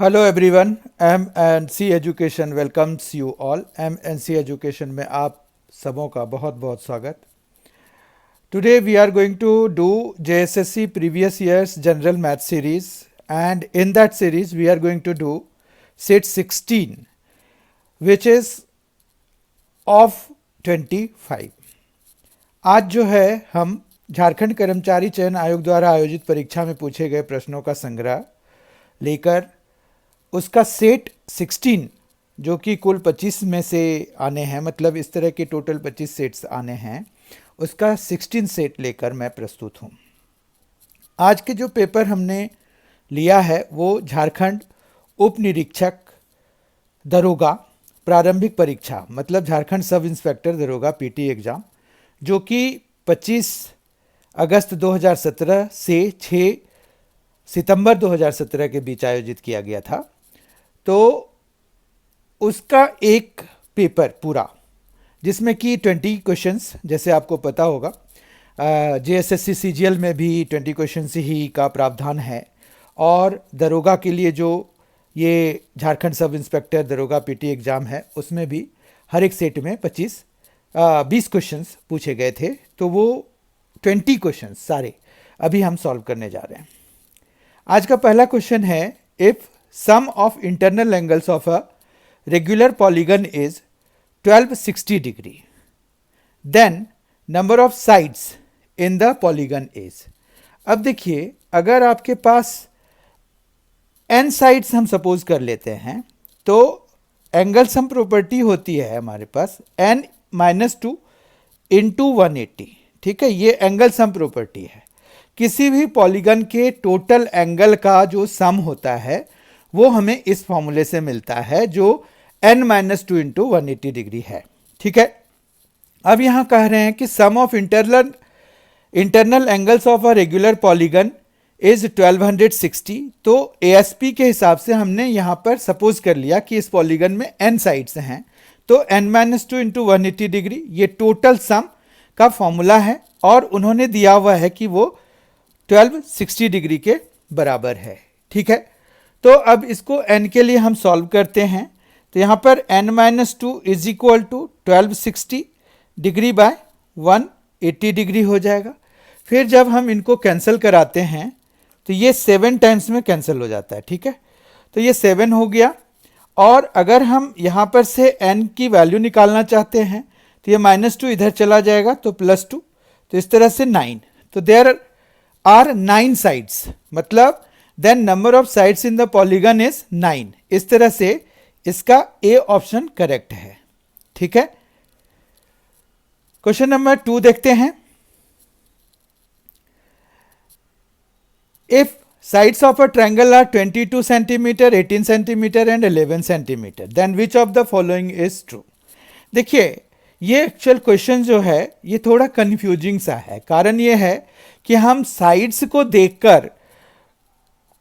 Hello everyone, MNC education welcomes you all. MNC education में आप सबों का बहुत बहुत स्वागत। Today we are going to do JSSC previous years general math series and in that series we are going to do set 16 which is of 25। आज जो है हम झारखंड कर्मचारी चयन आयोग द्वारा आयोजित परीक्षा में पूछे गए प्रश्नों का संग्रह लेकर उसका सेट 16 जो कि कुल 25 में से आने हैं, मतलब इस तरह के टोटल 25 सेट्स आने हैं, उसका 16 सेट लेकर मैं प्रस्तुत हूँ। आज के जो पेपर हमने लिया है वो झारखंड उप निरीक्षक दरोगा प्रारंभिक परीक्षा, मतलब झारखंड सब इंस्पेक्टर दरोगा पीटी एग्ज़ाम, जो कि 25 अगस्त 2017 से 6 सितंबर 2017 के बीच आयोजित किया गया था। तो उसका एक पेपर पूरा जिसमें कि 20 क्वेश्चंस, जैसे आपको पता होगा जेएसएससी सीजीएल में भी 20 क्वेश्चंस ही का प्रावधान है, और दरोगा के लिए जो ये झारखंड सब इंस्पेक्टर दरोगा पीटी एग्ज़ाम है उसमें भी हर एक सेट में 20 क्वेश्चंस पूछे गए थे। तो वो 20 क्वेश्चंस सारे अभी हम सॉल्व करने जा रहे हैं। आज का पहला क्वेश्चन है, if sum of internal angles of a regular polygon is 1260 degree then number of sides in the polygon is. अब देखिए, अगर आपके पास n साइड्स हम सपोज कर लेते हैं तो एंगल सम प्रॉपर्टी होती है हमारे पास n-2 इंटू 180। ठीक है, ये एंगल सम प्रॉपर्टी है। किसी भी पॉलीगन के टोटल एंगल का जो सम होता है वो हमें इस फॉर्मूले से मिलता है, जो n-2 इंटू 180 डिग्री है। ठीक है, अब यहां कह रहे हैं कि sum of internal angles of a regular polygon is 1260। तो एएसपी के हिसाब से हमने यहां पर सपोज कर लिया कि इस पॉलीगन में n साइड्स हैं, तो n-2 इंटू 180 डिग्री ये टोटल सम का फॉर्मूला है, और उन्होंने दिया हुआ है कि वो 1260 डिग्री के बराबर है। ठीक है, तो अब इसको n के लिए हम सॉल्व करते हैं। तो यहाँ पर n-2 is equal to 1260 degree by 180 degree हो जाएगा। फिर जब हम इनको कैंसिल कराते हैं तो ये 7 टाइम्स में कैंसिल हो जाता है। ठीक है, तो ये 7 हो गया, और अगर हम यहाँ पर से n की वैल्यू निकालना चाहते हैं तो ये -2 इधर चला जाएगा तो +2, तो इस तरह से 9। तो देयर आर 9 साइड्स, मतलब then number of sides in the polygon is 9। इस तरह से इसका ए ऑप्शन करेक्ट है। ठीक है, क्वेश्चन नंबर 2 देखते हैं। If sides of a triangle are 22 centimetre, 18 centimetre and 11 centimetre, then which of the following is true. देखिए, ये एक्चुअल क्वेश्चन जो है ये थोड़ा कंफ्यूजिंग सा है। कारण ये है कि हम साइड्स को देखकर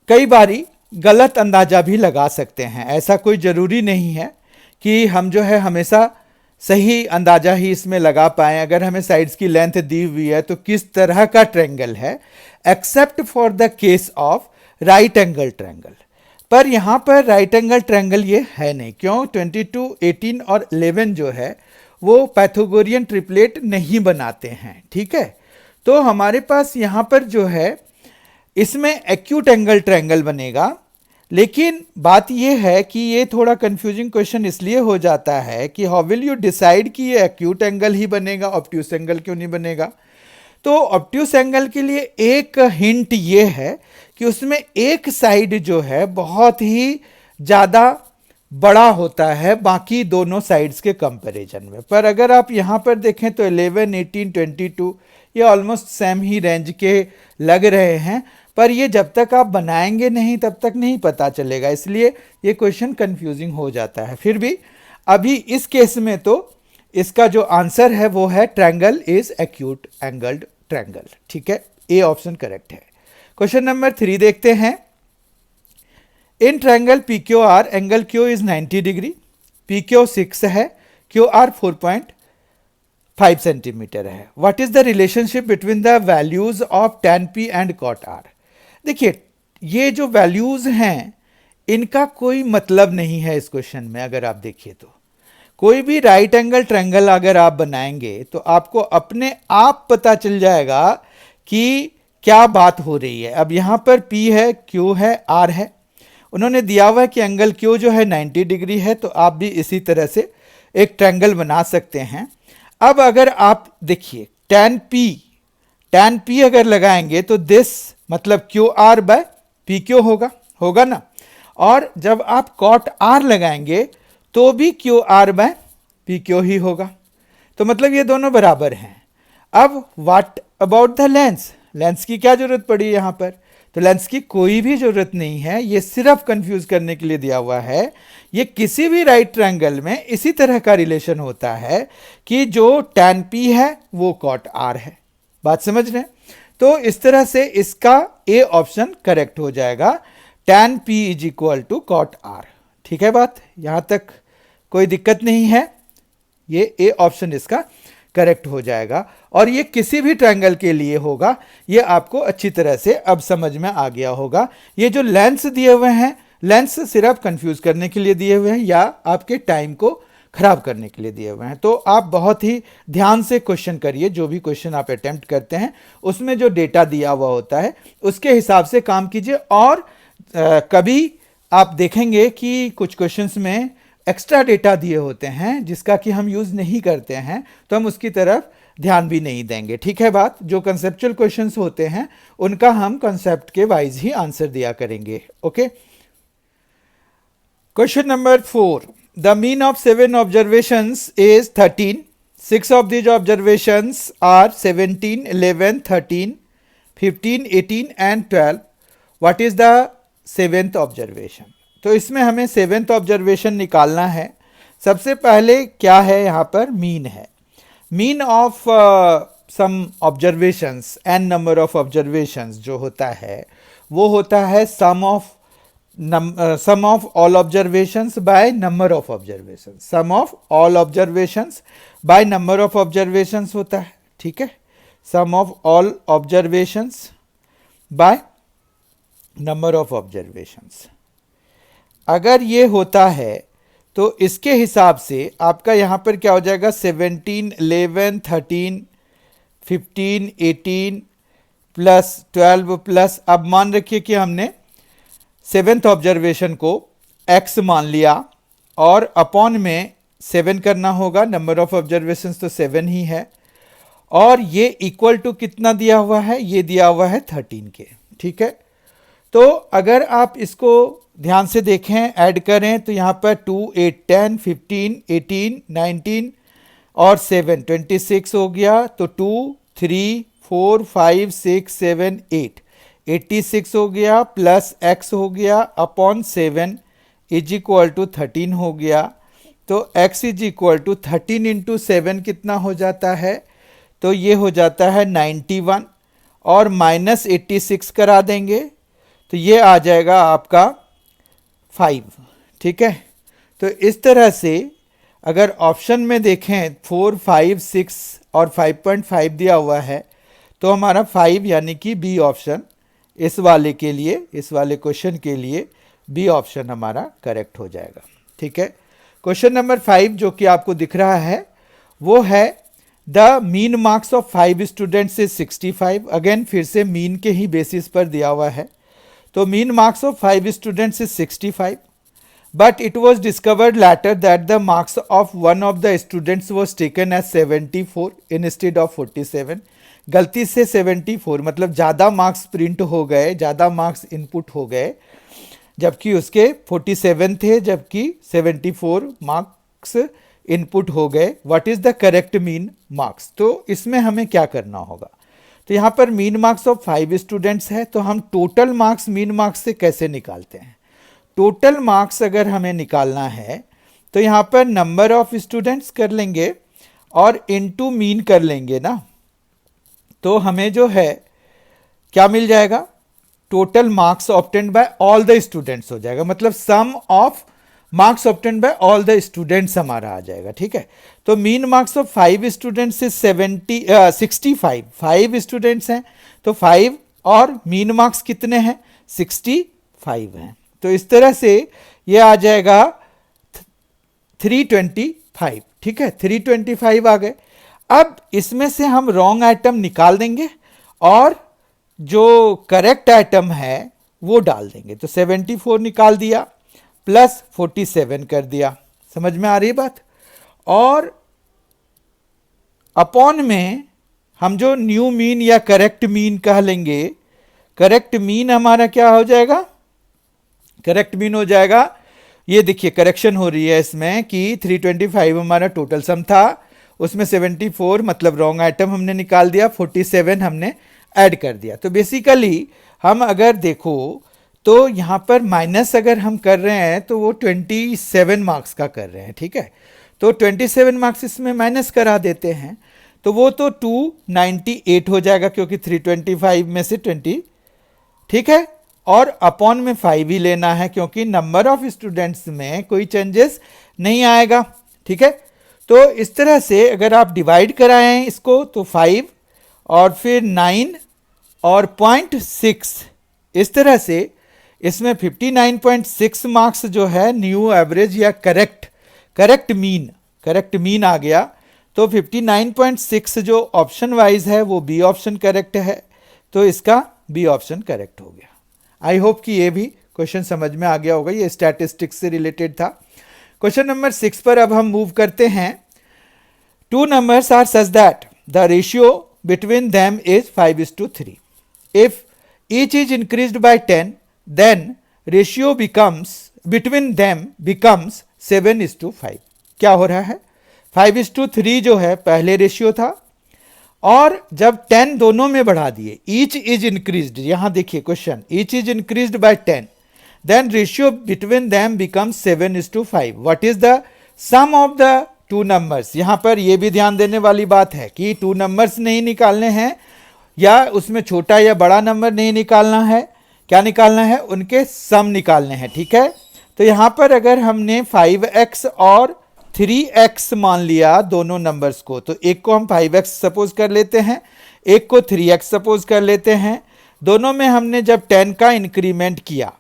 कई बारी गलत अंदाजा भी लगा सकते हैं। ऐसा कोई ज़रूरी नहीं है कि हम जो है हमेशा सही अंदाजा ही इसमें लगा पाएँ। अगर हमें साइड्स की लेंथ दी हुई है तो किस तरह का ट्रायंगल है, except for the case of right angle triangle. पर यहाँ पर राइट एंगल ट्रायंगल ये है नहीं। क्यों? 22, 18 और 11 जो है वो पाइथागोरियन ट्रिपलेट नहीं बनाते हैं। ठीक है, तो हमारे पास यहाँ पर जो है इसमें एक्यूट एंगल ट्रायंगल बनेगा। लेकिन बात यह है कि ये थोड़ा कंफ्यूजिंग क्वेश्चन इसलिए हो जाता है कि हाउ विल यू डिसाइड कि ये एक्यूट एंगल ही बनेगा, ऑब्ट्यूस एंगल क्यों नहीं बनेगा। तो ऑब्ट्यूस एंगल के लिए एक हिंट ये है कि उसमें एक साइड जो है बहुत ही ज़्यादा बड़ा होता है बाकी दोनों साइड्स के कंपैरिजन में। पर अगर आप यहाँ पर देखें तो 11, 18, 22 ये ऑलमोस्ट सेम ही रेंज के लग रहे हैं, पर ये जब तक आप बनाएंगे नहीं तब तक नहीं पता चलेगा, इसलिए ये क्वेश्चन कंफ्यूजिंग हो जाता है। फिर भी अभी इस केस में तो इसका जो आंसर है वो है triangle is acute angled triangle. ठीक है, ए ऑप्शन करेक्ट है। क्वेश्चन नंबर 3 देखते हैं। In triangle P Q R angle Q is 90 degree, P Q 6 है, क्यू आर 4.5 सेंटीमीटर है। What is the relationship between the values of tan p and cot r। देखिए, ये जो values हैं इनका कोई मतलब नहीं है इस क्वेश्चन में। अगर आप देखिए तो कोई भी राइट एंगल ट्रायंगल अगर आप बनाएंगे तो आपको अपने आप पता चल जाएगा कि क्या बात हो रही है। अब यहाँ पर P है, Q है, R है, उन्होंने दिया हुआ है कि एंगल Q जो है 90 डिग्री है, तो आप भी इसी तरह से एक ट्रायंगल बना सकते हैं। अब अगर आप देखिए tan P अगर लगाएंगे तो दिस मतलब QR बाय PQ होगा ना, और जब आप cot R लगाएंगे तो भी QR बाय PQ ही होगा, तो मतलब ये दोनों बराबर हैं। अब व्हाट अबाउट द लेंस की क्या जरूरत पड़ी यहाँ पर? तो लेंस की कोई भी जरूरत नहीं है, ये सिर्फ कंफ्यूज करने के लिए दिया हुआ है। ये किसी भी राइट ट्रायंगल में इसी तरह का रिलेशन होता है कि जो tan P है वो cot R है। बात समझ रहे हैं? तो इस तरह से इसका ए ऑप्शन करेक्ट हो जाएगा, tan P is equal to cot R। ठीक है, बात यहां तक कोई दिक्कत नहीं है, ये ए ऑप्शन इसका करेक्ट हो जाएगा। और ये किसी भी ट्रायंगल के लिए होगा, ये आपको अच्छी तरह से अब समझ में आ गया होगा। ये जो लेंस दिए हुए हैं, लेंस सिर्फ कंफ्यूज करने के लिए दिए हुए हैं या आपके टाइम को खराब करने के लिए दिए हुए हैं। तो आप बहुत ही ध्यान से क्वेश्चन करिए, जो भी क्वेश्चन आप अटेम्प्ट करते हैं उसमें जो डेटा दिया हुआ होता है उसके हिसाब से काम कीजिए। और कभी आप देखेंगे कि कुछ क्वेश्चंस में एक्स्ट्रा डेटा दिए होते हैं जिसका कि हम यूज नहीं करते हैं, तो हम उसकी तरफ ध्यान भी नहीं देंगे। ठीक है बात? जो कंसेप्चुअल क्वेश्चंस होते हैं उनका हम कंसेप्ट के वाइज ही आंसर दिया करेंगे। Okay, question number 4, the mean of 7 observations is 13. 6 of these observations are 17, 11, 13, 15, 18 and 12. What is the 7th observation? तो इसमें हमें 7th ऑब्जर्वेशन निकालना है। सबसे पहले क्या है, यहाँ पर मीन है। Mean of sum observations, N number of observations जो होता है वो होता है sum of all observations by number of observations. Sum of all observations by number of observations होता है। ठीक है, sum of all observations by number of observations. अगर ये होता है तो इसके हिसाब से आपका यहाँ पर क्या हो जाएगा, 17, 11, 13, 15, 18 प्लस 12 प्लस, अब मान रखिए कि हमने 7th ऑब्जर्वेशन को x मान लिया और अपॉन में 7 करना होगा, नंबर ऑफ ऑब्जर्वेशंस तो 7 ही है, और ये इक्वल टू कितना दिया हुआ है, ये दिया हुआ है 13 के। ठीक है, तो अगर आप इसको ध्यान से देखें, ऐड करें तो यहाँ पर 2, 8, 10, 15, 18, 19 और 7 26 हो गया। तो 2, 3, 4, 5, 6, 7, 8 86 हो गया, प्लस x हो गया अपॉन 7 इज इक्वल टू 13 हो गया। तो x is equal to 13 into 7 कितना हो जाता है, तो ये हो जाता है 91 और माइनस 86 करा देंगे तो ये आ जाएगा आपका 5। ठीक है, तो इस तरह से अगर ऑप्शन में देखें 4, 5, 6 और 5.5 दिया हुआ है तो हमारा 5 यानी कि बी ऑप्शन इस वाले के लिए, इस वाले क्वेश्चन के लिए बी ऑप्शन हमारा करेक्ट हो जाएगा। ठीक है, क्वेश्चन नंबर 5 जो कि आपको दिख रहा है वो है the mean marks of 5 students is 65। Again फिर से मीन के ही बेसिस पर दिया हुआ है। तो mean marks of 5 students is 65, but it was discovered later that the marks of one of the students was taken as 74 instead of 47। गलती से 74 मतलब ज़्यादा मार्क्स प्रिंट हो गए, ज़्यादा मार्क्स इनपुट हो गए, जबकि उसके 47 थे, जबकि 74 मार्क्स इनपुट हो गए। What is the correct mean marks? तो इसमें हमें क्या करना होगा, तो यहाँ पर मीन मार्क्स ऑफ 5 स्टूडेंट्स है, तो हम टोटल मार्क्स मीन मार्क्स से कैसे निकालते हैं? टोटल मार्क्स अगर हमें निकालना है तो यहाँ पर नंबर ऑफ स्टूडेंट्स कर लेंगे और इनटू मीन कर लेंगे ना, तो हमें जो है क्या मिल जाएगा, total marks obtained by all the students हो जाएगा, मतलब sum of marks obtained by all the students हमारा आ जाएगा। ठीक है, तो मीन मार्क्स ऑफ 5 स्टूडेंट्स से 65, 5 स्टूडेंट्स हैं तो 5 और मीन मार्क्स कितने हैं, 65 हैं। तो इस तरह से ये आ जाएगा 325, ठीक है, 325 आ गए। अब इसमें से हम रॉन्ग आइटम निकाल देंगे और जो करेक्ट आइटम है वो डाल देंगे। तो 74 निकाल दिया प्लस 47 कर दिया, समझ में आ रही है बात। और अपॉन में हम जो न्यू मीन या करेक्ट मीन कह लेंगे, करेक्ट मीन हमारा क्या हो जाएगा, करेक्ट मीन हो जाएगा, ये देखिए करेक्शन हो रही है इसमें कि 325 हमारा टोटल सम था, उसमें 74 मतलब रॉन्ग आइटम हमने निकाल दिया, 47 हमने ऐड कर दिया। तो बेसिकली हम अगर देखो तो यहाँ पर माइनस अगर हम कर रहे हैं तो वो 27 मार्क्स का कर रहे हैं, ठीक है। तो 27 मार्क्स इसमें माइनस करा देते हैं तो वो तो 298 हो जाएगा क्योंकि 325 में से 20, ठीक है। और अपॉन में 5 ही लेना है क्योंकि नंबर ऑफ स्टूडेंट्स में कोई चेंजेस नहीं आएगा, ठीक है। तो इस तरह से अगर आप डिवाइड कराएं इसको तो 5 और फिर 9 और 0.6, इस तरह से इसमें 59.6 मार्क्स जो है न्यू एवरेज या करेक्ट मीन आ गया। तो 59.6 जो ऑप्शन वाइज है वो बी ऑप्शन करेक्ट है, तो इसका बी ऑप्शन करेक्ट हो गया। आई होप कि ये भी क्वेश्चन समझ में आ गया होगा, ये स्टैटिस्टिक्स से रिलेटेड था। क्वेश्चन नंबर 6 पर अब हम मूव करते हैं। Two numbers are such that the ratio between them is 5:3। If each is increased by 10 then ratio between them becomes 7:5। क्या हो रहा है, 5:3 जो है पहले रेशियो था और जब 10 दोनों में बढ़ा दिए, ईच इज इंक्रीज्ड, यहां देखिए question, each is increased by 10 then ratio between them becomes 7:5। What is the sum of the two numbers. यहां पर यह भी ध्यान देने वाली बात है कि टू नंबर्स नहीं निकालने हैं या उसमें छोटा या बड़ा नंबर नहीं निकालना है, क्या निकालना है, उनके सम निकालने हैं, ठीक है। तो यहां पर अगर हमने 5x और 3x मान लिया दोनों नंबर्स को, तो एक को हम 5x सपोज कर लेते हैं, एक को 3x सपोज कर लेते हैं। दोनों में हमने जब 10 का इंक्रीमेंट किया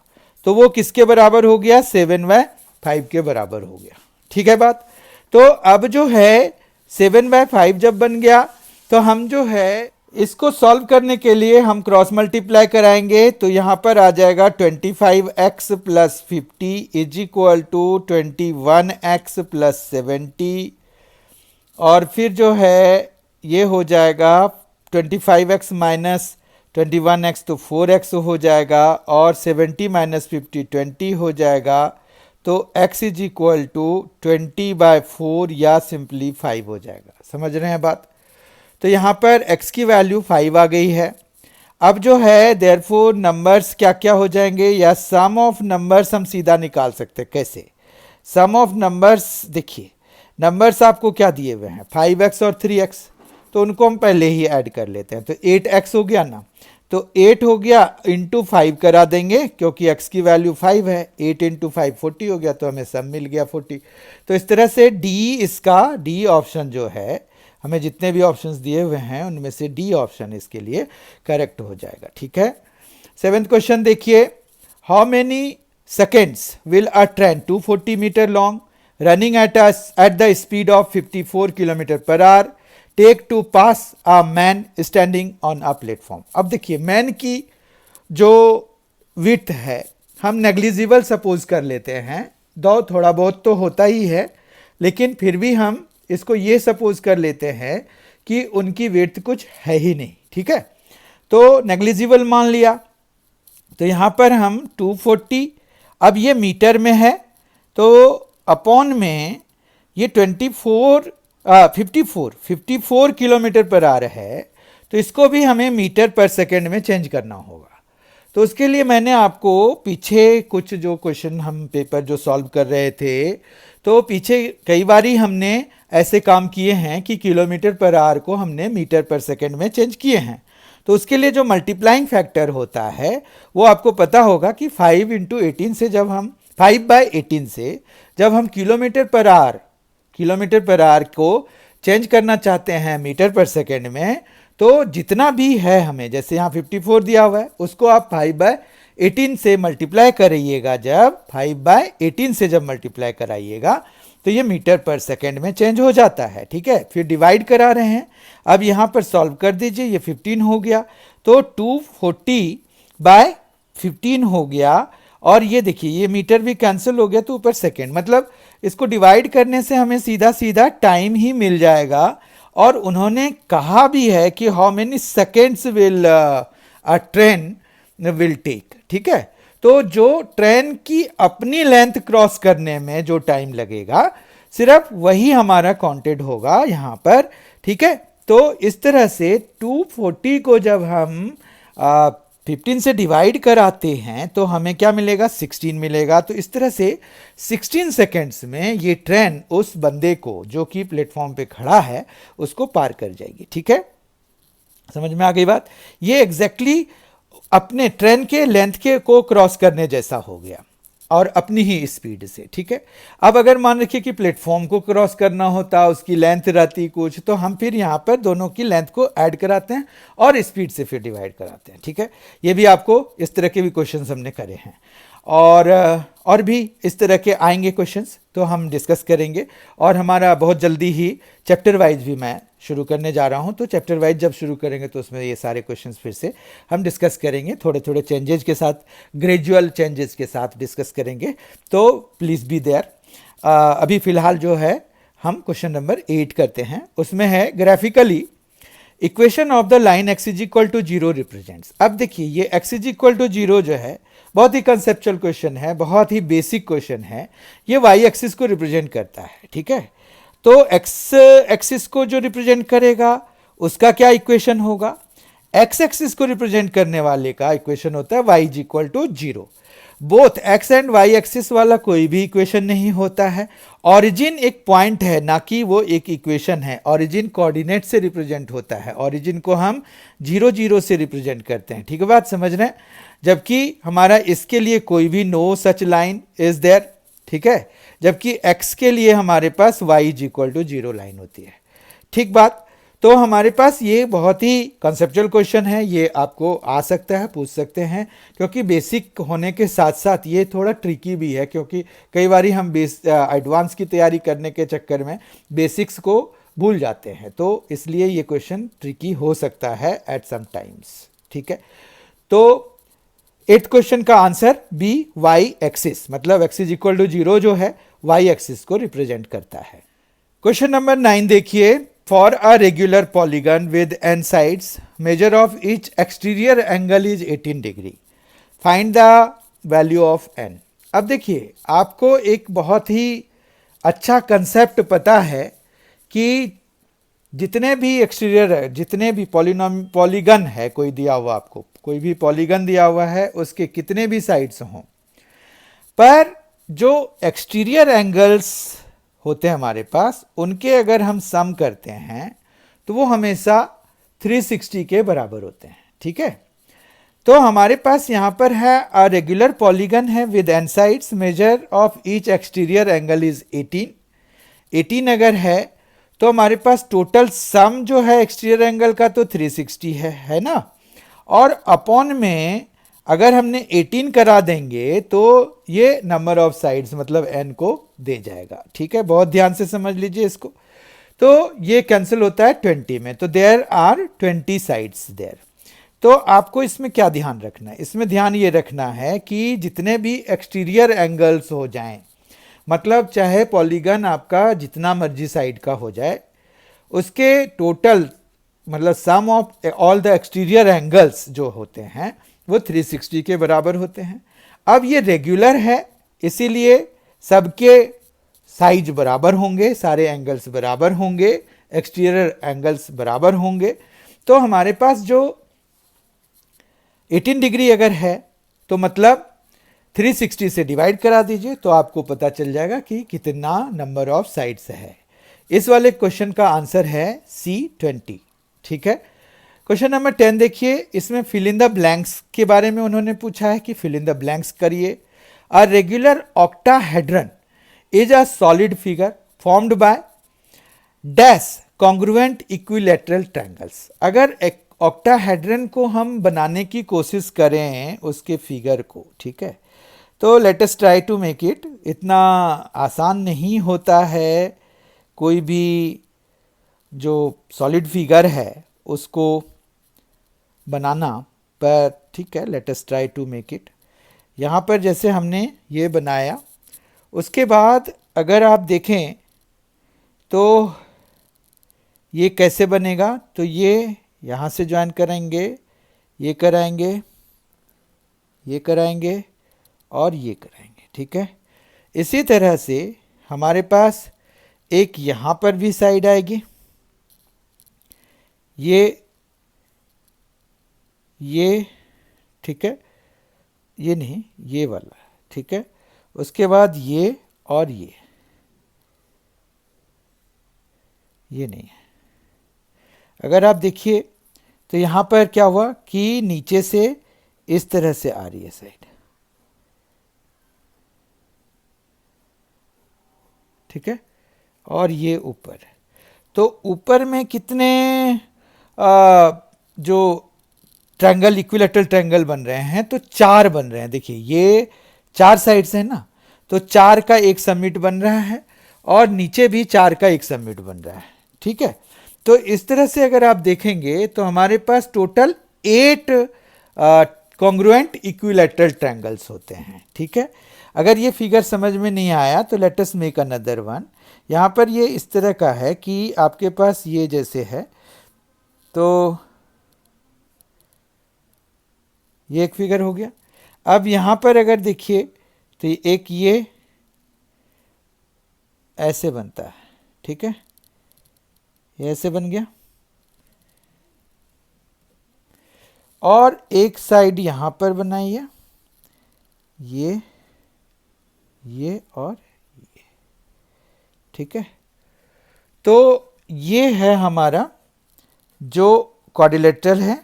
तो वो किसके बराबर हो गया, 7/5 के बराबर हो गया, ठीक है बात। तो अब जो है 7/5 जब बन गया तो हम जो है इसको सॉल्व करने के लिए हम क्रॉस मल्टीप्लाई कराएंगे। तो यहाँ पर आ जाएगा 25x plus 50 is equal to 21x plus 70, और फिर जो है ये हो जाएगा 25x माइनस 21x तो 4x हो जाएगा, और 70 माइनस 50 20 हो जाएगा। तो x इज इक्वल टू 20/4 या सिंपली 5 हो जाएगा, समझ रहे हैं बात। तो यहाँ पर x की वैल्यू 5 आ गई है। अब जो है देयरफॉर नंबर्स क्या क्या हो जाएंगे, या सम ऑफ नंबर्स हम सीधा निकाल सकते हैं। कैसे सम ऑफ नंबर्स, देखिए नंबर्स आपको क्या दिए हुए हैं, 5x और 3x, तो उनको हम पहले ही ऐड कर लेते हैं। तो 8x हो गया ना, तो 8 हो गया इंटू 5 करा देंगे क्योंकि x की वैल्यू 5 है, 8 इंटू 5 40 हो गया, तो हमें सम मिल गया 40। तो इस तरह से डी ऑप्शन जो है, हमें जितने भी ऑप्शंस दिए हुए हैं उनमें से डी ऑप्शन इसके लिए करेक्ट हो जाएगा, ठीक है। 7th क्वेश्चन देखिए, how many seconds will a train 240 metre long running at the speed of 54 kilometre per hour take to pass a man standing on a platform. अब देखिए मैन की जो विड्थ है हम नेग्लिजिबल सपोज कर लेते हैं, दो थोड़ा बहुत तो होता ही है, लेकिन फिर भी हम इसको ये सपोज कर लेते हैं कि उनकी विड्थ कुछ है ही नहीं, ठीक है। तो नेग्लिजिबल मान लिया। तो यहाँ पर हम 240, अब ये मीटर में है तो अपॉन में ये 54 किलोमीटर पर आ रहा है, तो इसको भी हमें मीटर पर सेकेंड में चेंज करना होगा। तो उसके लिए मैंने आपको पीछे कुछ जो क्वेश्चन हम पेपर जो सॉल्व कर रहे थे, तो पीछे कई बारी हमने ऐसे काम किए हैं कि किलोमीटर पर आवर को हमने मीटर पर सेकेंड में चेंज किए हैं। तो उसके लिए जो मल्टीप्लाइंग फैक्टर होता है वो आपको पता होगा कि 5/18 से जब हम 5/18 से जब हम किलोमीटर पर आवर को चेंज करना चाहते हैं मीटर पर सेकेंड में, तो जितना भी है हमें, जैसे यहाँ 54 दिया हुआ है उसको आप 18 से मल्टीप्लाई कराइएगा, जब 5/18 से जब मल्टीप्लाई कराइएगा तो ये मीटर पर सेकेंड में चेंज हो जाता है। ठीक है, फिर डिवाइड करा रहे हैं, अब यहाँ पर सॉल्व कर दीजिए, ये 15 हो गया तो 240/15 हो गया। और ये देखिए ये मीटर भी कैंसिल हो गया तो ऊपर सेकेंड, मतलब इसको डिवाइड करने से हमें सीधा सीधा टाइम ही मिल जाएगा। और उन्होंने कहा भी है कि how many seconds will a train will take. ठीक है, तो जो ट्रेन की अपनी लेंथ क्रॉस करने में जो टाइम लगेगा सिर्फ वही हमारा काउंटेड होगा यहाँ पर। ठीक है, तो इस तरह से 240 को जब हम 15 से डिवाइड कराते हैं तो हमें क्या मिलेगा, 16 मिलेगा। तो इस तरह से 16 सेकेंड्स में ये ट्रेन उस बंदे को जो कि प्लेटफॉर्म पे खड़ा है उसको पार कर जाएगी। ठीक है, समझ में आ गई बात। ये एग्जैक्टली अपने ट्रेन के लेंथ के को क्रॉस करने जैसा हो गया और अपनी ही स्पीड से। ठीक है, अब अगर मान रखिए कि प्लेटफॉर्म को क्रॉस करना होता, उसकी लेंथ रहती कुछ, तो हम फिर यहाँ पर दोनों की लेंथ को ऐड कराते हैं और स्पीड से फिर डिवाइड कराते हैं। ठीक है, ये भी आपको इस तरह के भी क्वेश्चंस हमने करे हैं और भी इस तरह के आएंगे क्वेश्चंस तो हम डिस्कस करेंगे। और हमारा बहुत जल्दी ही चैप्टर वाइज भी मैं शुरू करने जा रहा हूं, तो चैप्टर वाइज जब शुरू करेंगे तो उसमें ये सारे क्वेश्चंस फिर से हम डिस्कस करेंगे, थोड़े थोड़े चेंजेस के साथ, ग्रेजुअल चेंजेस के साथ डिस्कस करेंगे। तो प्लीज़ बी देयर। अभी फ़िलहाल जो है हम क्वेश्चन नंबर 8 करते हैं, उसमें है graphically equation of the line x is equal to 0 represents. अब देखिए ये x इज इक्वल टू 0 जो है बहुत ही कंसेप्चुअल क्वेश्चन है, बहुत ही बेसिक क्वेश्चन है। ये y एक्सिस को रिप्रेजेंट करता है। ठीक है, तो x एक्सिस को जो रिप्रेजेंट करेगा उसका क्या इक्वेशन होगा, x एक्सिस को रिप्रेजेंट करने वाले का इक्वेशन होता है y is equal to 0। Both x and y axis वाला कोई भी इक्वेशन नहीं होता है। ऑरिजिन एक पॉइंट है, ना कि वो एक इक्वेशन है। ऑरिजिन कोऑर्डिनेट से रिप्रेजेंट होता है, ऑरिजिन को हम 0 0 से रिप्रेजेंट करते हैं। ठीक है, बात समझ रहे हैं, जबकि हमारा इसके लिए कोई भी no such line is there. ठीक है, जबकि x के लिए हमारे पास y is equal to 0 line होती है। ठीक बात, तो हमारे पास ये बहुत ही कंसेप्चुअल क्वेश्चन है, ये आपको आ सकता है, पूछ सकते हैं, क्योंकि बेसिक होने के साथ साथ ये थोड़ा ट्रिकी भी है, क्योंकि कई बार हम एडवांस की तैयारी करने के चक्कर में बेसिक्स को भूल जाते हैं, तो इसलिए ये क्वेश्चन ट्रिकी हो सकता है एट सम टाइम्स। ठीक है, तो 8th क्वेश्चन का आंसर बी, वाई एक्सिस, मतलब x इज इक्वल टू 0 जो है वाई एक्सिस को रिप्रेजेंट करता है। क्वेश्चन नंबर 9 देखिए, for a regular polygon with n sides measure of each exterior angle is 18 degree, find the value of n। अब देखिए आपको एक बहुत ही अच्छा कंसेप्ट पता है कि जितने भी एक्सटीरियर है, जितने भी पॉलीगन है, कोई दिया हुआ आपको कोई भी पॉलीगन दिया हुआ है, उसके कितने भी साइड्स हों, पर जो एक्सटीरियर एंगल्स होते हैं हमारे पास, उनके अगर हम सम करते हैं तो वो हमेशा 360 के बराबर होते हैं। ठीक है, तो हमारे पास यहाँ पर है अ रेगुलर पॉलीगन है with n sides, measure of each exterior angle is 18 अगर है तो हमारे पास टोटल सम जो है एक्सटीरियर एंगल का तो 360 है ना, और अपॉन में अगर हमने 18 करा देंगे तो ये नंबर ऑफ साइड्स मतलब n को दे जाएगा। ठीक है, बहुत ध्यान से समझ लीजिए इसको। तो ये कैंसिल होता है 20 में, तो देयर आर 20 साइड्स देयर। तो आपको इसमें क्या ध्यान रखना है, इसमें ध्यान ये रखना है कि जितने भी एक्सटीरियर एंगल्स हो जाएं, मतलब चाहे पॉलीगन आपका जितना मर्जी साइड का हो जाए, उसके टोटल मतलब sum of all the exterior angles जो होते हैं वो 360 के बराबर होते हैं। अब ये रेगुलर है, इसीलिए सबके साइज बराबर होंगे, सारे एंगल्स बराबर होंगे, एक्सटीरियर एंगल्स बराबर होंगे। तो हमारे पास जो 18 डिग्री अगर है तो मतलब 360 से डिवाइड करा दीजिए तो आपको पता चल जाएगा कि कितना नंबर ऑफ साइड्स है। इस वाले क्वेश्चन का आंसर है C20। ठीक है, क्वेश्चन नंबर 10 देखिए, इसमें फिल इन द ब्लैंक्स के बारे में उन्होंने पूछा है कि फिल इन द ब्लैंक्स करिए। A regular octahedron is a solid figure formed by dash congruent equilateral triangles. अगर एक ऑक्टाहेड्रन को हम बनाने की कोशिश करें उसके फिगर को, ठीक है, तो let us try to make it. इतना आसान नहीं होता है कोई भी जो सॉलिड फिगर है उसको बनाना, पर ठीक है, let us try to make it. यहाँ पर जैसे हमने ये बनाया, उसके बाद अगर आप देखें तो ये कैसे बनेगा, तो ये यहाँ से ज्वाइन करेंगे, ये कराएंगे, ये कराएंगे और ये कराएंगे, ठीक है। इसी तरह से हमारे पास एक यहाँ पर भी साइड आएगी, ये ठीक है, ये नहीं, ये वाला, ठीक है। उसके बाद ये और ये नहीं है। अगर आप देखिए तो यहाँ पर क्या हुआ कि नीचे से इस तरह से आ रही है साइड, ठीक है, और ये ऊपर। तो ऊपर में कितने जो ट्रायंगल, इक्विलेटरल ट्रायंगल बन रहे हैं, तो 4 बन रहे हैं। देखिए ये 4 साइड्स हैं ना, तो 4 का एक समिट बन रहा है और नीचे भी 4 का एक समिट बन रहा है, ठीक है। तो इस तरह से अगर आप देखेंगे तो हमारे पास टोटल 8 कॉन्ग्रुएंट इक्विलेटरल ट्रायंगल्स होते हैं, ठीक है। अगर ये फिगर समझ में नहीं आया तो let us make another one. यहाँ पर ये इस तरह का है कि आपके पास ये जैसे है, तो ये एक फिगर हो गया। अब यहाँ पर अगर देखिए तो एक ये ऐसे बनता है, ठीक है, ये ऐसे बन गया, और एक साइड यहाँ पर बनाई है, ये और ये, ठीक है। तो ये है हमारा जो क्वाड्रिलेटरल है,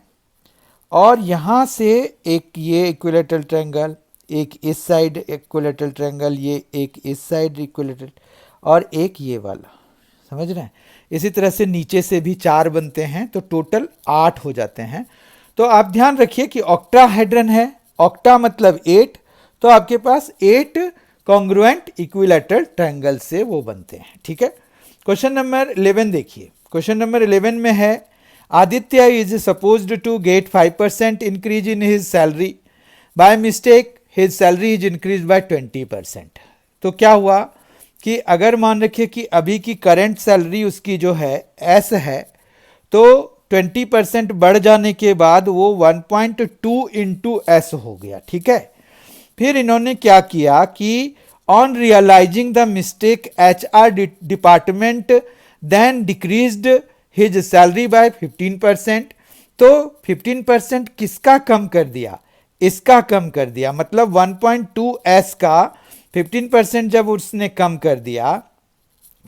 और यहाँ से एक ये इक्विलेटरल ट्रायंगल, एक इस साइड इक्विलेटरल ट्रायंगल, ये एक इस साइड इक्विलेटरल, और एक ये वाला, समझ रहे हैं। इसी तरह से नीचे से भी 4 बनते हैं, तो टोटल 8 हो जाते हैं। तो आप ध्यान रखिए कि ऑक्टाहेड्रन है, ऑक्टा मतलब 8, तो आपके पास 8 कॉन्ग्रुएंट इक्विलेटरल ट्रायंगल से वो बनते हैं, ठीक है। क्वेश्चन नंबर 11 देखिए। क्वेश्चन नंबर 11 में है, Aditya is supposed to get 5% increase in his salary, by mistake his salary is increase by 20%। तो क्या हुआ कि अगर मान रखिए कि अभी की करंट सैलरी उसकी जो है एस है, तो 20% बढ़ जाने के बाद वो 1.2 इंटू एस हो गया, ठीक है। फिर इन्होंने क्या किया कि on realising the mistake HR department then decreased his salary by 15%। तो 15% किसका कम कर दिया, इसका कम कर दिया, मतलब 1.2 एस का 15% जब उसने कम कर दिया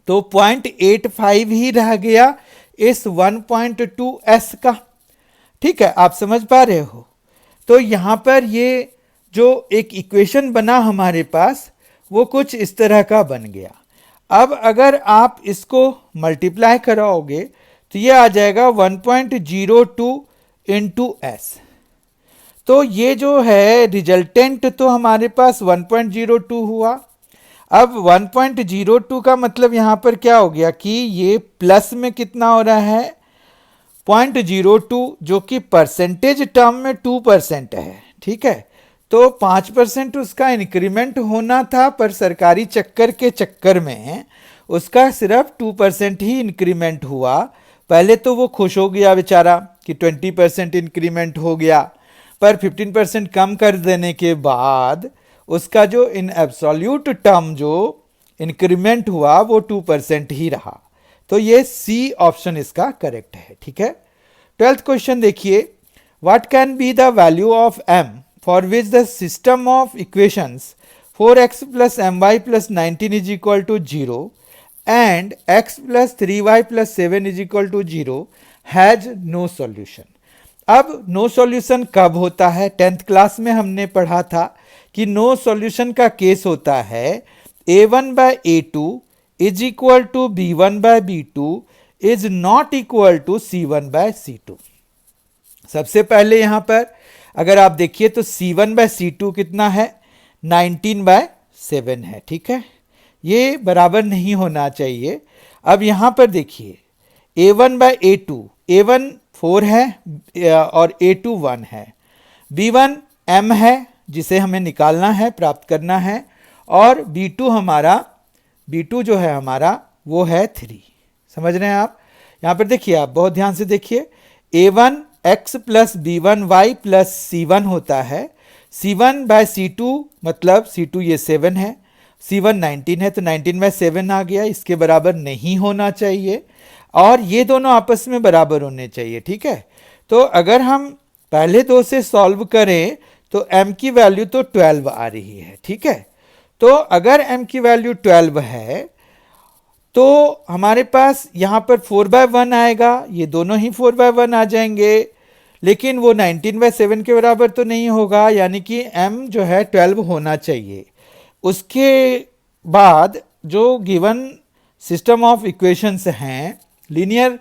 तो 0.85 ही रह गया इस 1.2 एस का, ठीक है। आप समझ पा रहे हो। तो यहां पर ये जो एक इक्वेशन बना हमारे पास, वो कुछ इस तरह का बन गया। अब अगर आप इसको मल्टीप्लाई कराओगे तो ये आ जाएगा 1.02 इंटू एस। तो ये जो है रिजल्टेंट तो हमारे पास 1.02 हुआ। अब 1.02 का मतलब यहाँ पर क्या हो गया कि ये प्लस में कितना हो रहा है, 0.02, जो कि परसेंटेज टर्म में 2% है, ठीक है। तो 5% उसका इंक्रीमेंट होना था, पर सरकारी चक्कर के चक्कर में उसका सिर्फ 2% ही इंक्रीमेंट हुआ। पहले तो वो खुश हो गया बेचारा कि 20% इंक्रीमेंट हो गया, पर 15% कम कर देने के बाद उसका जो इन एब्सोल्यूट टर्म जो इंक्रीमेंट हुआ वो 2% ही रहा। तो ये सी ऑप्शन इसका करेक्ट है, ठीक है। 12th क्वेश्चन देखिए, what can be the value of m for which the system of equations 4x plus my plus 19 is equal to 0 and x plus 3y plus 7 is equal to 0 has no solution। अब no solution कब होता है, 10th class में हमने पढ़ा था कि no solution का केस होता है a1 by a2 is equal to b1 by b2 is not equal to c1 by c2। सबसे पहले यहां पर अगर आप देखिए तो C1/C2 कितना है, 19/7 है। ठीक है, ये बराबर नहीं होना चाहिए। अब यहां पर देखिए A1/A2, A1 4 है और A2 1 है। B1 M है जिसे हमें निकालना है, प्राप्त करना है, और B2 जो है हमारा वो है 3। समझ रहे हैं आप? यहां पर देखिए, आप बहुत ध्यान से देखिए, A1x plus B1y plus C1 होता है। C1/C2 मतलब C2 ये 7 है, C1 19 है, तो 19/7 आ गया, इसके बराबर नहीं होना चाहिए, और ये दोनों आपस में बराबर होने चाहिए। ठीक है, तो अगर हम पहले दो से सॉल्व करें तो m की वैल्यू तो 12 आ रही है। ठीक है, तो अगर m की वैल्यू 12 है तो हमारे पास यहां पर 4/1 आएगा, ये दोनों ही 4/1 आ जाएंगे, लेकिन वो 19/7 के बराबर तो नहीं होगा, यानी कि m जो है 12 होना चाहिए। उसके बाद जो गिवन सिस्टम ऑफ इक्वेशंस हैं, लीनियर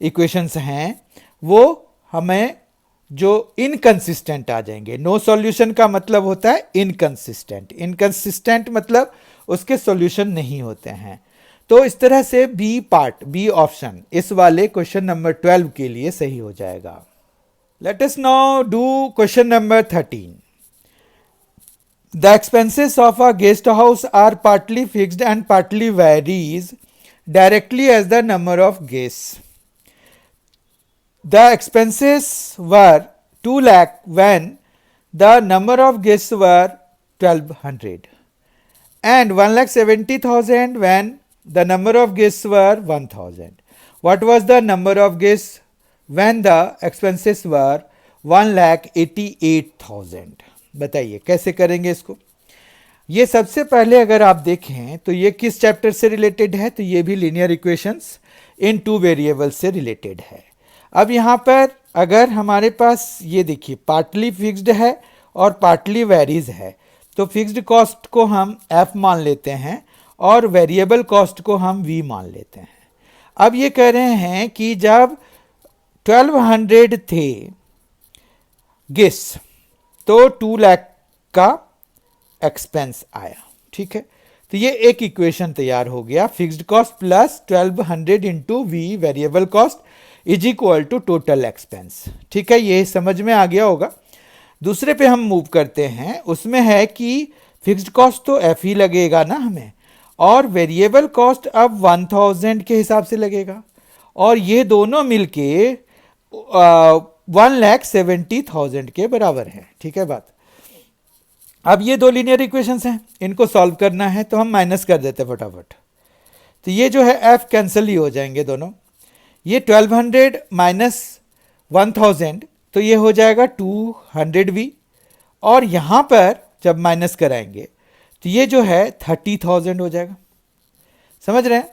इक्वेशंस हैं, वो हमें जो इनकंसिस्टेंट आ जाएंगे। नो सॉल्यूशन का मतलब होता है इनकंसिस्टेंट, इनकंसिस्टेंट मतलब उसके सॉल्यूशन नहीं होते हैं। तो इस तरह से बी ऑप्शन इस वाले क्वेश्चन नंबर 12 के लिए सही हो जाएगा। Let us now do question number 13। The expenses of a guest house are partly fixed and partly varies directly as the number of guests. The expenses were 2 lakh when the number of guests were 1200 and 1,70,000 when the number of guests were 1000. What was the number of guests when the expenses were 1,88,000? बताइए कैसे करेंगे इसको। ये सबसे पहले अगर आप देखें तो ये किस चैप्टर से रिलेटेड है, तो ये भी लीनियर इक्वेशंस इन 2 वेरिएबल्स से रिलेटेड है। अब यहाँ पर अगर हमारे पास ये देखिए पार्टली फिक्स्ड है और पार्टली वेरीज है, तो फिक्स्ड कॉस्ट को हम f मान लेते हैं और वेरिएबल कॉस्ट को हम v मान लेते हैं। अब ये कह रहे हैं कि जब 1200 थे गेस्ट तो 2 लाख का एक्सपेंस आया। ठीक है, तो ये एक इक्वेशन तैयार हो गया, fixed cost plus 1200 into V variable cost is equal to total expense. ठीक है, ये समझ में आ गया होगा। दूसरे पे हम मूव करते हैं, उसमें है कि फिक्स्ड कॉस्ट तो एफ ही लगेगा ना हमें, और वेरिएबल कॉस्ट अब 1000 के हिसाब से लगेगा, और ये दोनों मिलके 1,70,000 के बराबर है। ठीक है बात। अब ये दो लीनियर इक्वेशंस हैं, इनको सॉल्व करना है, तो हम माइनस कर देते फटाफट। तो ये जो है एफ कैंसिल ही हो जाएंगे दोनों। ये 1200 माइनस 1000 तो ये हो जाएगा 200v, और यहाँ पर जब माइनस कराएंगे तो ये जो है 30,000 हो जाएगा। समझ रहे हैं?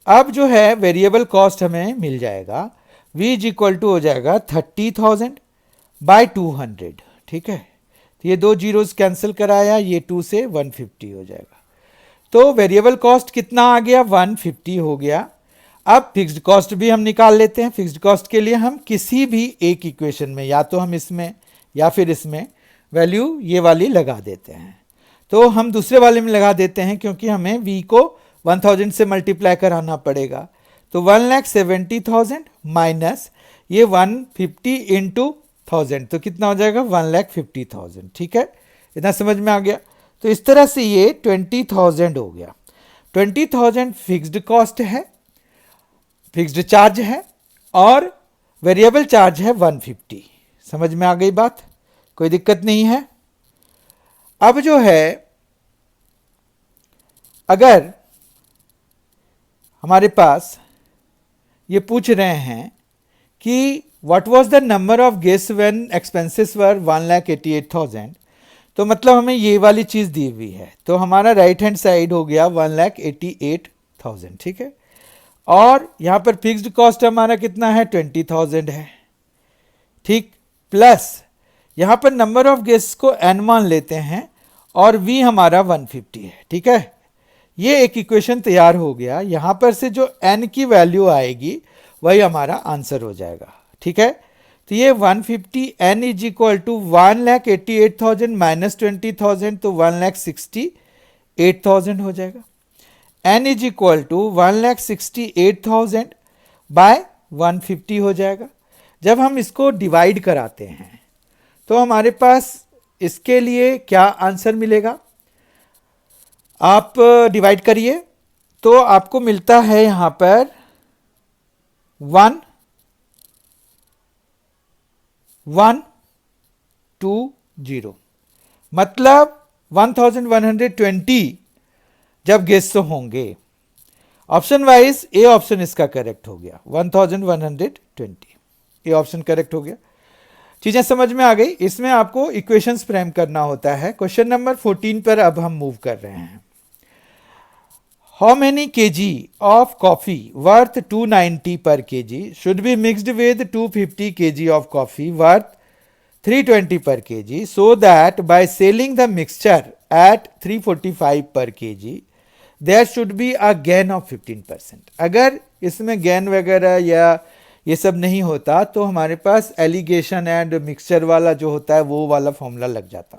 अब जो है वेरिएबल कॉस्ट हमें मिल जाएगा, v इज इक्वल टू हो जाएगा 30,000 बाई 200। ठीक है, तो ये दो जीरोस कैंसिल कराया, ये 2 से 150 हो जाएगा। तो वेरिएबल कॉस्ट कितना आ गया, 150 हो गया। अब फिक्स्ड कॉस्ट भी हम निकाल लेते हैं। फिक्स्ड कॉस्ट के लिए हम किसी भी एक इक्वेशन में, या तो हम इसमें या फिर इसमें वैल्यू ये वाली लगा देते हैं। तो हम दूसरे वाले में लगा देते हैं क्योंकि हमें v को 1000 से मल्टीप्लाई कराना पड़ेगा। तो 1,70,000 माइनस ये 150 इंटू 1000 तो कितना हो जाएगा, 1,50,000। ठीक है, इतना समझ में आ गया। तो इस तरह से ये 20,000 हो गया। 20,000 फिक्स्ड कॉस्ट है, फिक्स्ड चार्ज है, और वेरिएबल चार्ज है 150। समझ में आ गई बात, कोई दिक्कत नहीं है। अब जो है अगर हमारे पास ये पूछ रहे हैं कि what was the number of guest when expenses were 1,88,000, तो मतलब हमें ये वाली चीज़ दी हुई है, तो हमारा राइट हैंड साइड हो गया 1,88,000। ठीक है, और यहाँ पर फिक्स्ड कॉस्ट हमारा कितना है, 20,000 है। ठीक, प्लस यहाँ पर नंबर ऑफ गेस्ट को n मान लेते हैं और v हमारा 150 है। ठीक है, ये एक इक्वेशन तैयार हो गया। यहाँ पर से जो n की वैल्यू आएगी वही हमारा आंसर हो जाएगा। ठीक है, तो ये 150 n is equal to 1,88,000 minus 20,000 तो 1,68,000 हो जाएगा। n is equal to 1,68,000 by 150 हो जाएगा। जब हम इसको डिवाइड कराते हैं तो हमारे पास इसके लिए क्या आंसर मिलेगा, आप डिवाइड करिए तो आपको मिलता है यहां पर 1,120, मतलब 1120 जब गेस्ट होंगे। ऑप्शन वाइज ए ऑप्शन इसका करेक्ट हो गया, 1120 ए ऑप्शन करेक्ट हो गया। चीजें समझ में आ गई। इसमें आपको इक्वेशंस फ्रेम करना होता है। क्वेश्चन नंबर 14 पर अब हम मूव कर रहे हैं। How many kg of coffee worth 290 पर kg should be mixed with 250 kg of coffee worth 320 per kg so that by selling the mixture at 345 per kg there should be a gain of 15%। अगर इसमें gain वगैरह या ये सब नहीं होता तो हमारे पास एलिगेशन एंड मिक्सचर वाला जो होता है वो वाला फॉर्मूला लग जाता,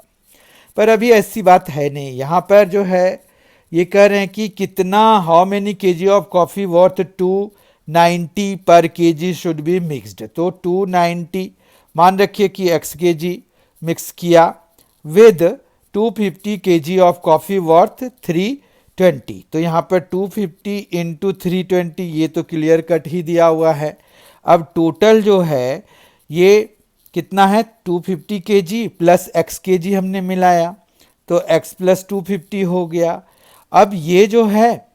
पर अभी ऐसी बात है नहीं। यहाँ पर जो है ये कह रहे हैं कि कितना, how many kg of coffee worth 290 पर kg शुड बी मिक्सड। तो 290 मान रखिए कि x kg मिक्स किया with 250 kg of coffee worth 320। तो यहाँ पर 250 इंटू 320 ये तो क्लियर कट ही दिया हुआ है। अब टोटल जो है ये कितना है, 250 kg प्लस x kg हमने मिलाया तो x प्लस 250 हो गया। अब ये जो है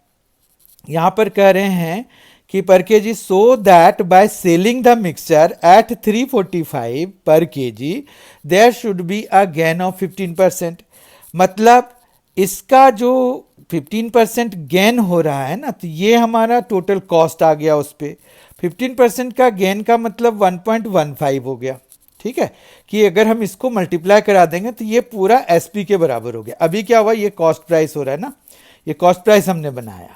यहाँ पर कह रहे हैं कि पर kg so that by selling the mixture at 345 per kg there should be a gain of 15%। मतलब इसका जो 15% गेन हो रहा है ना, तो ये हमारा टोटल कॉस्ट आ गया उस पे। 15% का गेन का मतलब 1.15 हो गया। ठीक है, कि अगर हम इसको मल्टीप्लाई करा देंगे तो ये पूरा एसपी के बराबर हो गया। अभी क्या हुआ, ये कॉस्ट प्राइस हो रहा है ना, ये कॉस्ट प्राइस हमने बनाया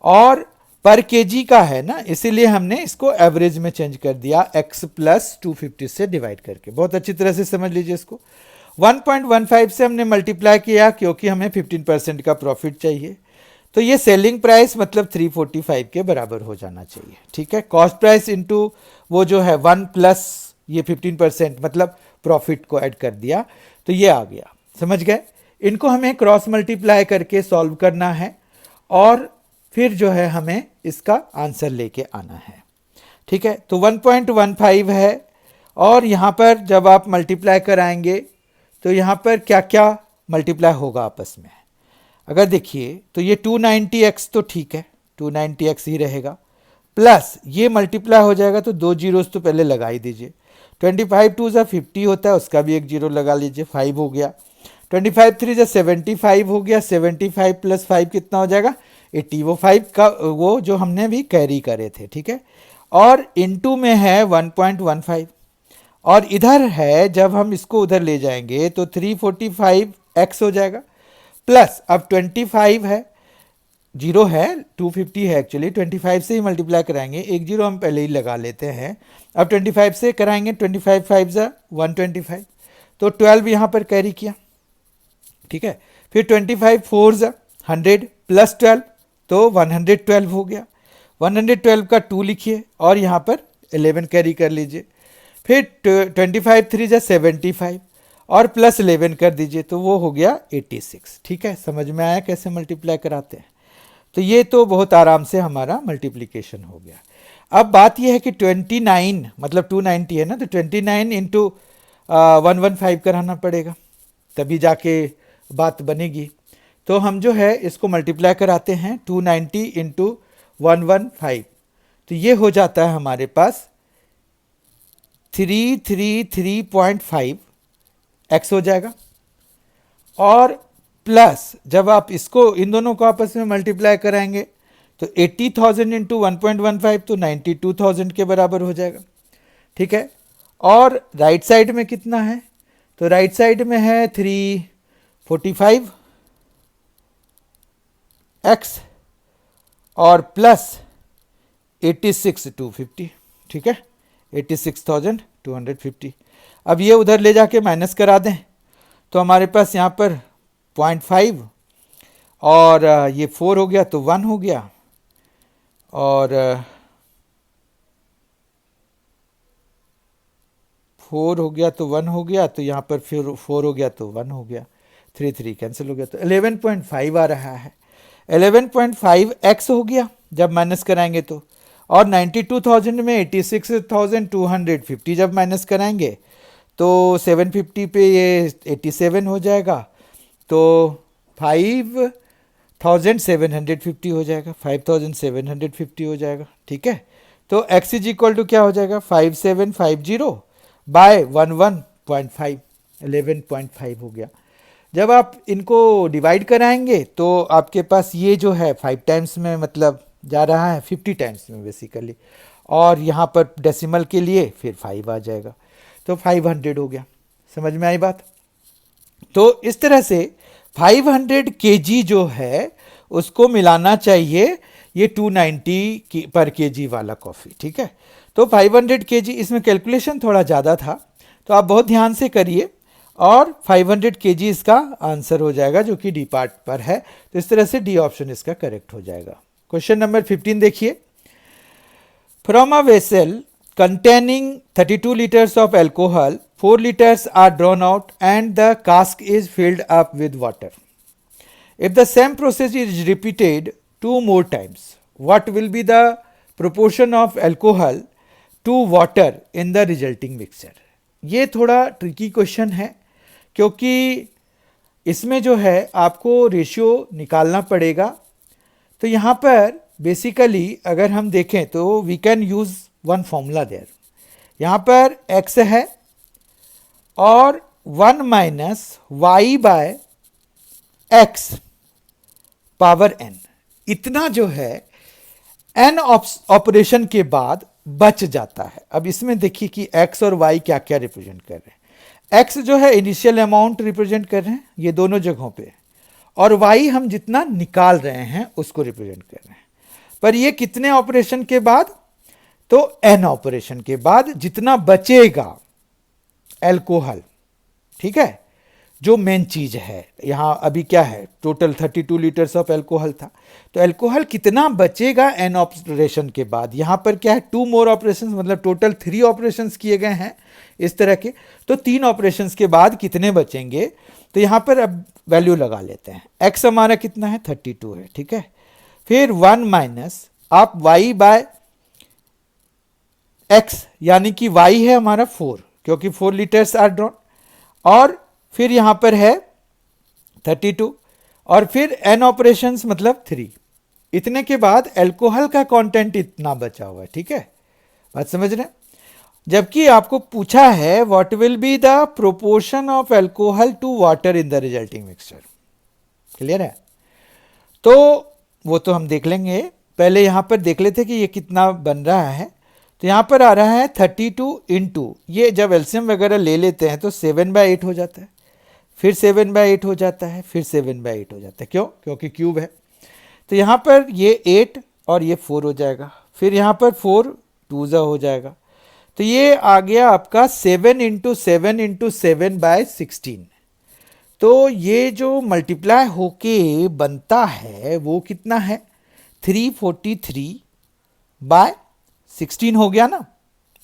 और पर केजी का है ना, इसीलिए हमने इसको एवरेज में चेंज कर दिया x प्लस 250 से डिवाइड करके। बहुत अच्छी तरह से समझ लीजिए इसको। 1.15 से हमने मल्टीप्लाई किया क्योंकि हमें 15% का प्रॉफिट चाहिए, तो ये सेलिंग प्राइस मतलब 345 के बराबर हो जाना चाहिए। ठीक है, कॉस्ट प्राइस इनटू वो जो है 1 प्लस ये 15% मतलब प्रॉफिट को ऐड कर दिया, तो ये आ गया। समझ गए? इनको हमें क्रॉस मल्टीप्लाई करके सॉल्व करना है और फिर जो है हमें इसका आंसर लेके आना है। ठीक है, तो 1.15 है और यहाँ पर जब आप मल्टीप्लाई कराएंगे तो यहाँ पर क्या क्या मल्टीप्लाई होगा आपस में। अगर देखिए तो ये 290x तो ठीक है, 290x ही रहेगा, प्लस ये मल्टीप्लाई हो जाएगा तो 2 जीरोस तो पहले लगा ही दीजिए। 25 2 ज़ा 50 होता है, उसका भी 1 जीरो लगा लीजिए, 5 हो गया। 25 3 ज़ा 75 हो गया, 75 प्लस 5 कितना हो जाएगा, 80। वो 5 का वो जो हमने भी कैरी करे थे। ठीक है, और इनटू में है 1.15 और इधर है, जब हम इसको उधर ले जाएंगे तो 345x हो जाएगा, प्लस अब 25 है, जीरो है, 250 है एक्चुअली, 25 से ही मल्टीप्लाई कराएंगे, 1 जीरो हम पहले ही लगा लेते हैं। अब 25 से कराएंगे, 25 5 ज़ा 125, तो 12 यहाँ पर कैरी किया। ठीक है, फिर 25 4 ज़ा 100 प्लस 12 तो 112 हो गया। 112 का 2 लिखिए और यहाँ पर 11 कैरी कर लीजिए। फिर 25 3 ज़ा 75 और प्लस 11 कर दीजिए तो वो हो गया 86। ठीक है, समझ में आया कैसे मल्टीप्लाई कराते हैं? तो ये तो बहुत आराम से हमारा मल्टीप्लिकेशन हो गया। अब बात यह है कि 29 मतलब 290 है ना, तो 29 इंटू 115 कराना पड़ेगा, तभी जाके बात बनेगी। तो हम जो है इसको मल्टीप्लाई कराते हैं, 290 इंटू 115, तो ये हो जाता है हमारे पास 333.5 x हो जाएगा। और प्लस जब आप इसको इन दोनों को आपस में मल्टीप्लाई कराएंगे तो 80,000 इंटू 1.15 तो 92,000 के बराबर हो जाएगा। ठीक है, और राइट साइड में कितना है, तो राइट साइड में है 345 x और प्लस 86 250। ठीक है, 86,250 250। अब ये उधर ले जाके माइनस करा दें तो हमारे पास यहाँ पर 0.5 और ये 4 हो गया तो 1 हो गया, और 4 हो गया तो 1 हो गया, तो यहाँ पर फिर 4 हो गया तो 1 हो गया, 3 कैंसिल हो गया, तो 11.5 आ रहा है। 11.5 एक्स हो गया जब माइनस कराएंगे तो, और 92,000 में 86,250 जब माइनस कराएंगे तो 750 पे ये 87 हो जाएगा, तो 5,750 हो जाएगा, 5,750 हो जाएगा। ठीक है, तो x इज इक्वल टू क्या हो जाएगा, 5750 बाय 11.5, 11.5 हो गया। जब आप इनको डिवाइड कराएंगे तो आपके पास ये जो है 5 टाइम्स में मतलब जा रहा है 50 टाइम्स में बेसिकली, और यहाँ पर डेसिमल के लिए फिर 5 आ जाएगा, तो 500 हो गया। समझ में आई बात? तो इस तरह से 500 kg जो है उसको मिलाना चाहिए ये 290 पर kg वाला कॉफ़ी। ठीक है, तो 500 kg, इसमें कैलकुलेशन थोड़ा ज़्यादा था तो आप बहुत ध्यान से करिए, और 500 kg इसका आंसर हो जाएगा जो कि डी पार्ट पर है, तो इस तरह से डी ऑप्शन इसका करेक्ट हो जाएगा। क्वेश्चन नंबर 15 देखिए। From a vessel containing 32 liters of alcohol, 4 liters are drawn out and the cask is filled up with water. If the same process is repeated 2 more times, what will be the proportion of alcohol to water in the resulting mixture? ये थोड़ा tricky question है क्योंकि इसमें जो है आपको ratio निकालना पड़ेगा। तो यहाँ पर बेसिकली अगर हम देखें तो we can use one formula there. यहाँ पर x है और 1 minus Y by X power n, इतना जो है n ऑपरेशन के बाद बच जाता है। अब इसमें देखिए कि x और y क्या क्या रिप्रेजेंट कर रहे हैं। x जो है इनिशियल अमाउंट रिप्रेजेंट कर रहे हैं ये दोनों जगहों पे, और y हम जितना निकाल रहे हैं उसको रिप्रेजेंट कर रहे हैं। पर ये कितने ऑपरेशन के बाद, तो n ऑपरेशन के बाद जितना बचेगा एल्कोहल। ठीक है, जो मेन चीज है यहाँ अभी क्या है, टोटल 32 लीटर्स ऑफ एल्कोहल था, तो एल्कोहल कितना बचेगा n ऑपरेशन के बाद। यहाँ पर क्या है, 2 मोर ऑपरेशन, मतलब टोटल 3 ऑपरेशन किए गए हैं इस तरह के, तो 3 ऑपरेशन के बाद कितने बचेंगे, तो यहाँ पर अब वैल्यू लगा लेते हैं। x हमारा कितना है, 32 है। ठीक है, फिर 1 माइनस आप y बाय x, यानी कि y है हमारा 4 क्योंकि 4 लीटर्स आर ड्रॉन, और फिर यहां पर है 32 और फिर n ऑपरेशंस मतलब 3। इतने के बाद एल्कोहल का कंटेंट इतना बचा हुआ है। ठीक है, बात समझ रहे हैं? जबकि आपको पूछा है what will be the proportion of alcohol to water in the resulting mixture. Clear है? तो वो तो हम देख लेंगे, पहले यहां पर देख लेते कि ये कितना बन रहा है। तो यहाँ पर आ रहा है 32 इंटू, ये जब एलसीएम वगैरह ले लेते हैं तो 7/8 हो जाता है, फिर 7/8 हो जाता है, फिर 7/8 हो जाता है। क्यों? क्योंकि क्यूब है। तो यहाँ पर ये 8 और ये 4 हो जाएगा, फिर यहाँ पर 4 2 हो जाएगा, तो ये आ गया आपका 7 इंटू 7 इंटू 7/16। तो ये जो मल्टीप्लाई होके बनता है वो कितना है, 343/16 हो गया ना।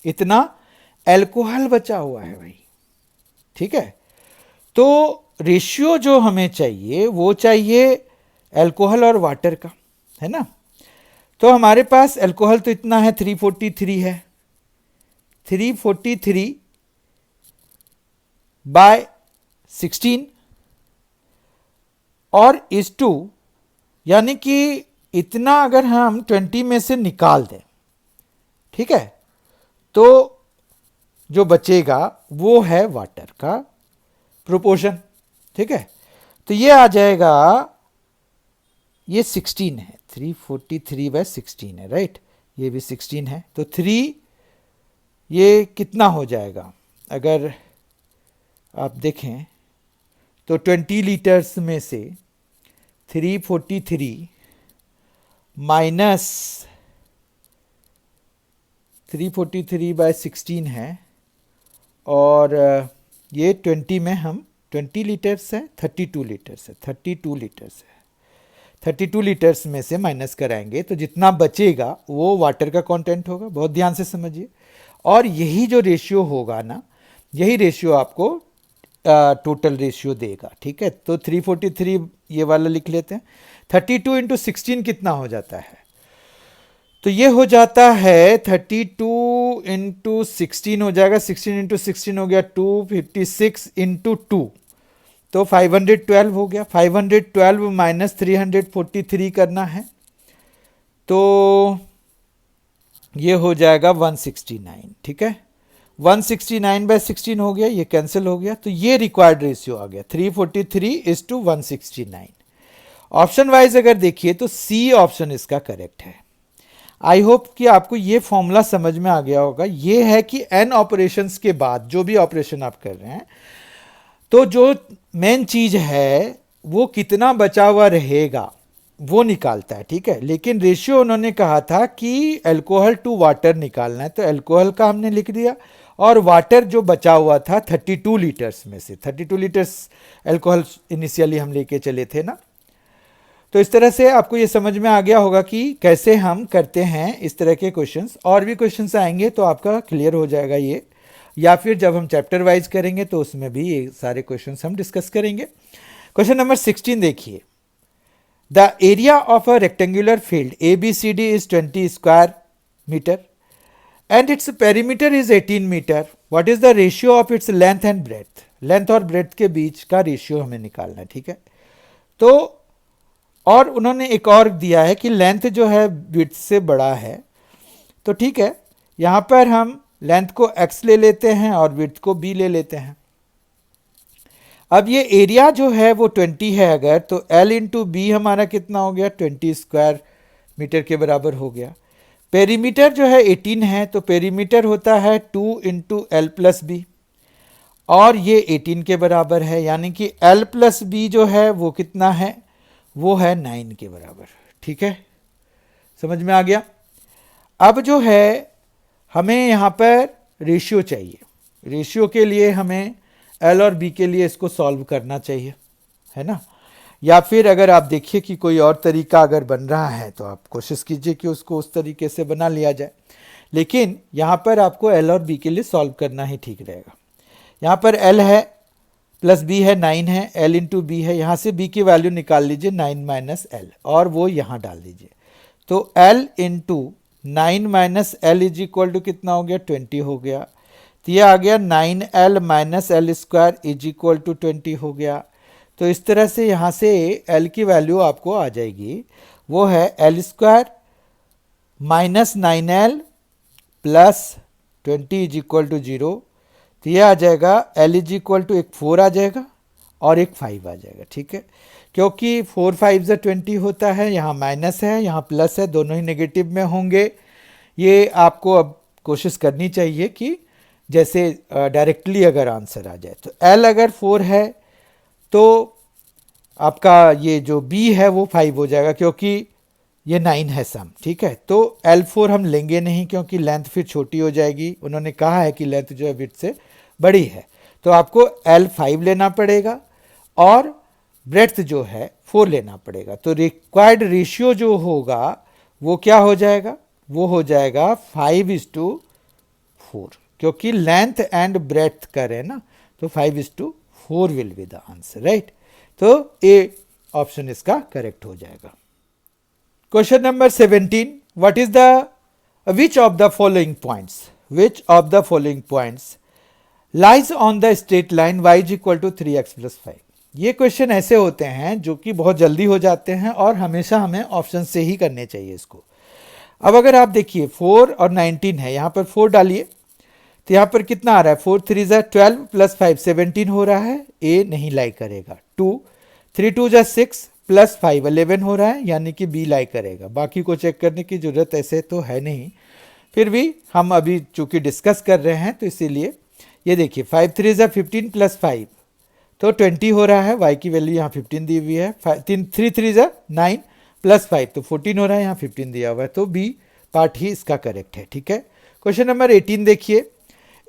इतना एल्कोहल बचा हुआ है भाई। ठीक है, तो रेशियो जो हमें चाहिए वो चाहिए एल्कोहल और वाटर का, है ना। तो हमारे पास एल्कोहल तो इतना है 343 है, 343/16 और इस टू, यानी कि इतना अगर हम 20 में से निकाल दें, ठीक है, तो जो बचेगा वो है वाटर का प्रोपोर्शन। ठीक है, तो ये आ जाएगा, ये 16 है, 343/16 है, राइट, ये भी 16 है, तो 3 ये कितना हो जाएगा, अगर आप देखें तो 20 लीटर्स में से 343 माइनस 343/16 है, और ये 20 में हम 20 लीटर्स है, 32 लीटर्स है, 32 लीटर्स है, 32 लीटर्स में से माइनस कराएंगे तो जितना बचेगा वो वाटर का कंटेंट होगा। बहुत ध्यान से समझिए। और यही जो रेशियो होगा ना, यही रेशियो आपको टोटल रेशियो देगा। ठीक है, तो 343 ये वाला लिख लेते हैं। 32 इंटू 16 कितना हो जाता है? तो ये हो जाता है 32 इंटू 16 हो जाएगा, 16 इंटू 16 हो गया 256 इंटू 2, तो 512 हो गया। 512 माइनस 343 करना है तो ये हो जाएगा 169। ठीक है, 169/16 हो गया, ये कैंसिल हो गया, तो ये रिक्वायर्ड रेशियो आ गया 343:169। ऑप्शन वाइज अगर देखिए तो सी ऑप्शन इसका करेक्ट है। आई होप कि आपको ये फॉर्मूला समझ में आ गया होगा। ये है कि एन ऑपरेशंस के बाद जो भी ऑपरेशन आप कर रहे हैं, तो जो मेन चीज है वो कितना बचा हुआ रहेगा वो निकालता है। ठीक है, लेकिन रेशियो उन्होंने कहा था कि अल्कोहल टू वाटर निकालना है, तो अल्कोहल का हमने लिख दिया, और वाटर जो बचा हुआ था 32 लीटर्स में से 32 लीटर्स अल्कोहल इनिशियली हम लेके चले थे ना। तो इस तरह से आपको ये समझ में आ गया होगा कि कैसे हम करते हैं इस तरह के क्वेश्चंस। और भी क्वेश्चंस आएंगे तो आपका क्लियर हो जाएगा ये, या फिर जब हम चैप्टर वाइज करेंगे तो उसमें भी ये सारे क्वेश्चंस हम डिस्कस करेंगे। क्वेश्चन नंबर 16 देखिए। The area of a rectangular field ABCD is 20 square metre and its perimeter is 18 metre. What is the ratio of its length and breadth? Length और ब्रेथ के बीच का रेशियो हमें निकालना है। ठीक है, तो और उन्होंने एक और दिया है कि लेंथ जो है विड्थ से बड़ा है, तो ठीक है, यहां पर हम लेंथ को x ले लेते हैं और विड्थ को b ले लेते हैं। अब ये एरिया जो है वो 20 है अगर, तो L इंटू बी हमारा कितना हो गया? 20 स्क्वायर मीटर के बराबर हो गया। पेरीमीटर जो है 18 है, तो पेरीमीटर होता है 2 इंटू एल प्लस बी, और ये 18 के बराबर है, यानी कि L प्लस बी जो है वो कितना है? वो है 9 के बराबर। ठीक है, समझ में आ गया। अब जो है हमें यहाँ पर रेशियो चाहिए। रेशियो के लिए हमें एल और बी के लिए इसको सॉल्व करना चाहिए, है ना। या फिर अगर आप देखिए कि कोई और तरीका अगर बन रहा है तो आप कोशिश कीजिए कि उसको उस तरीके से बना लिया जाए, लेकिन यहाँ पर आपको एल और बी के लिए सॉल्व करना ही ठीक रहेगा। यहाँ पर एल है प्लस बी है 9 है, एल इंटू बी है, यहाँ से बी की वैल्यू निकाल लीजिए 9 माइनस एल, और वो यहाँ डाल दीजिए। तो L into 9 minus L is equal to कितना हो गया? 20 हो गया। तो ये आ गया 9L minus L square is equal to 20 हो गया। तो इस तरह से यहाँ से L की वैल्यू आपको आ जाएगी, वो है L square minus 9L plus 20 is equal to 0। तो ये आ जाएगा L इज इक्वल टू एक 4 आ जाएगा और एक 5 आ जाएगा। ठीक है, क्योंकि 4 5 20 होता है, यहाँ माइनस है यहाँ प्लस है, दोनों ही नेगेटिव में होंगे। ये आपको अब कोशिश करनी चाहिए कि जैसे डायरेक्टली अगर आंसर आ जाए। तो L अगर 4 है तो आपका ये जो B है वो 5 हो जाएगा, क्योंकि ये 9 है सम। ठीक है, तो L4 हम लेंगे नहीं क्योंकि लेंथ फिर छोटी हो जाएगी। उन्होंने कहा है कि लेंथ जो है विड्थ से बड़ी है, तो आपको L5 लेना पड़ेगा और ब्रेड्थ जो है 4 लेना पड़ेगा। तो रिक्वायर्ड रेशियो जो होगा वो क्या हो जाएगा? वो हो जाएगा 5:4, क्योंकि लेंथ एंड ब्रेड्थ करें ना, तो 5:4 will be the answer, right. तो ए ऑप्शन इसका करेक्ट हो जाएगा। Question number 17, what is the which of the following points lies on the straight line y is equal to 3x plus 5। ये question ऐसे होते हैं जो कि बहुत जल्दी हो जाते हैं और हमेशा हमें ऑप्शन से ही करने चाहिए इसको। अब अगर आप देखिए 4 और 19 है, यहाँ पर 4 डालिए तो यहाँ पर कितना आ रहा है? 4 3 12 प्लस 5 17 हो रहा है, ए नहीं लाई करेगा। 2 3 2 6 प्लस 5 11 हो रहा है, यानी कि बी लाई करेगा। बाकी को चेक करने की जरूरत ऐसे तो है नहीं, फिर भी हम अभी चूंकि डिस्कस कर रहे हैं तो इसीलिए ये देखिए 5 3 15 प्लस 5 तो 20 हो रहा है, y की वैल्यू यहाँ 15 दी हुई है। 3 3 9 प्लस 5 तो 14 हो रहा है, यहाँ 15 दिया हुआ है, तो बी पार्ट ही इसका करेक्ट है। ठीक है, क्वेश्चन नंबर 18 देखिए।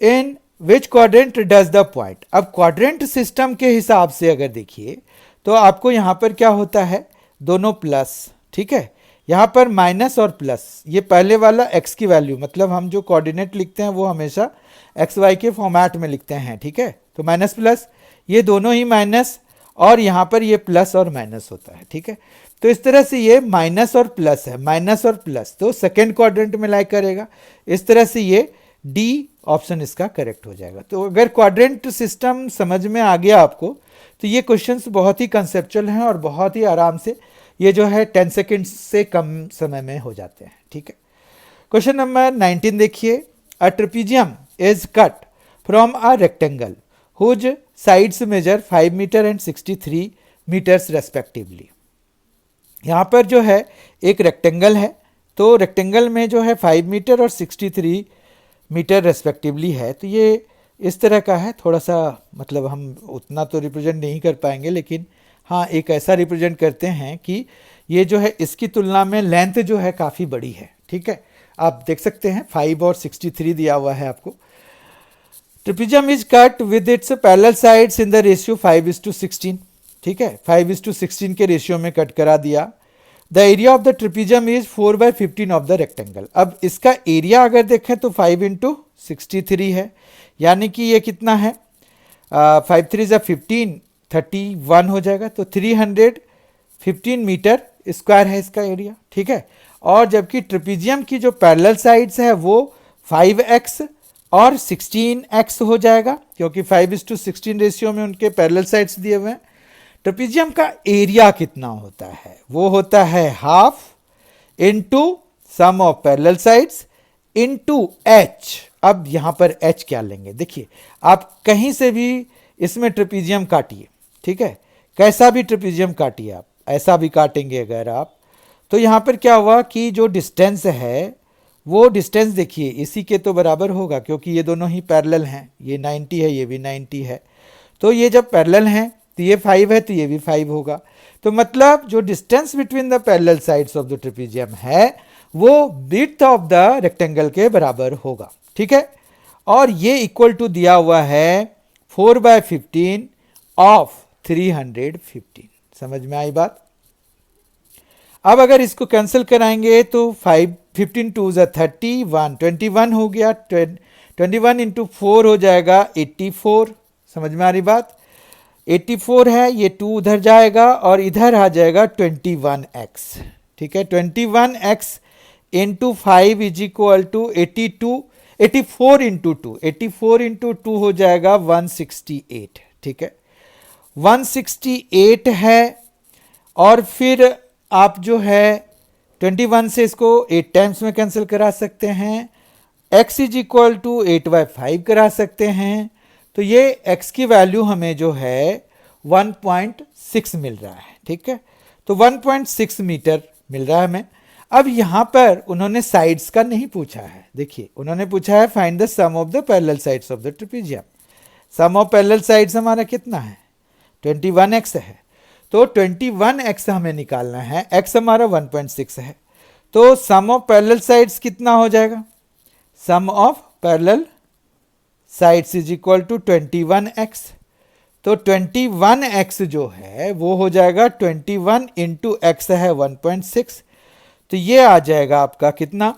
In which quadrant does the point. अब क्वाड्रेंट सिस्टम के हिसाब से अगर देखिए तो आपको यहां पर क्या होता है, दोनों प्लस, ठीक है, यहां पर माइनस और प्लस, ये पहले वाला x की वैल्यू, मतलब हम जो कोऑर्डिनेट लिखते हैं वो हमेशा एक्स वाई के फॉर्मेट में लिखते हैं, ठीक है, तो माइनस प्लस, ये दोनों ही माइनस, और यहां पर ये प्लस और माइनस होता है, ठीक है। तो इस तरह से ये माइनस और प्लस है, माइनस और प्लस, तो सेकेंड क्वाड्रेंट में लाई करेगा। इस तरह से ये डी ऑप्शन इसका करेक्ट हो जाएगा। तो अगर क्वाड्रेंट सिस्टम समझ में आ गया आपको तो ये क्वेश्चंस बहुत ही कंसेप्चुअल हैं और बहुत ही आराम से ये जो है 10 सेकेंड से कम समय में हो जाते हैं, ठीक है। क्वेश्चन नंबर 19 देखिए, a trapezium is cut from a rectangle whose sides measure 5 metre and 63 metres respectively. यहाँ पर जो है एक रेक्टेंगल है, तो रेक्टेंगल में जो है 5 मीटर और 63 मीटर रेस्पेक्टिवली है, तो ये इस तरह का है, थोड़ा सा मतलब हम उतना तो रिप्रेजेंट नहीं कर पाएंगे, लेकिन हाँ एक ऐसा रिप्रेजेंट करते हैं कि ये जो है इसकी तुलना में लेंथ जो है काफ़ी बड़ी है, ठीक है। आप देख सकते हैं 5 और 63 दिया हुआ है आपको। Trapezium is cut with its parallel sides in the ratio 5:16, ठीक है, 5:16 के रेशियो में कट करा दिया। The area of the trapezium is 4/15 of the rectangle. अब इसका एरिया अगर देखें तो 5 × 63 है, यानी कि ये कितना है, 5 3 = 15, 31 हो जाएगा, तो 315 मीटर स्क्वायर है इसका एरिया, ठीक है। और जबकि ट्रेपेजियम की जो पैरेलल साइड्स है वो 5x और 16x हो जाएगा, क्योंकि 5:16 रेशियो में उनके पैरेलल साइड्स दिए हुए हैं। ट्रेपेजियम का एरिया कितना होता है, वो होता है half into sum of parallel sides into h। अब यहां पर h क्या लेंगे, देखिए आप कहीं से भी इसमें ट्रेपेजियम काटिए, ठीक है, कैसा भी ट्रेपेजियम काटिए, आप ऐसा भी काटेंगे अगर आप, तो यहां पर क्या हुआ कि जो डिस्टेंस है वो डिस्टेंस देखिए इसी के तो बराबर होगा, क्योंकि ये दोनों ही पैरेलल हैं, ये 90 है ये भी 90 है, तो ये जब पैरेलल हैं तो ये 5 है तो ये भी 5 होगा। तो मतलब जो distance between the parallel sides of the trapezium है वो विड्थ ऑफ द रेक्टेंगल के बराबर होगा, ठीक है। और ये इक्वल टू दिया हुआ है 4/15 ऑफ 315। समझ में आई बात। अब अगर इसको कैंसिल कराएंगे तो 15 2 = 30, 21 हो गया, 21 इंटू 4 हो जाएगा 84। समझ में आ रही बात, 84 है, ये 2 उधर जाएगा और इधर आ जाएगा 21x, ठीक है। 21x into 5 is equal to 84 into 2, 84 into 2 हो जाएगा 168, ठीक है, 168 है। और फिर आप जो है 21 से इसको 8 टाइम्स में कैंसिल करा सकते हैं, x इज इक्वल टू 8/5 करा सकते हैं, तो ये x की वैल्यू हमें जो है 1.6 मिल रहा है, ठीक है, तो 1.6 मीटर मिल रहा है हमें। अब यहाँ पर उन्होंने साइड्स का नहीं पूछा है, देखिए उन्होंने पूछा है find the sum of the parallel sides of the trapezium. Sum of parallel sides हमारा कितना है, 21x है, तो 21x हमें निकालना है, x हमारा 1.6 है, तो सम ऑफ पैरेलल साइड्स कितना हो जाएगा, sum of parallel sides is equal to 21x, तो 21x जो है वो हो जाएगा 21 इंटू x है 1.6, तो ये आ जाएगा आपका कितना,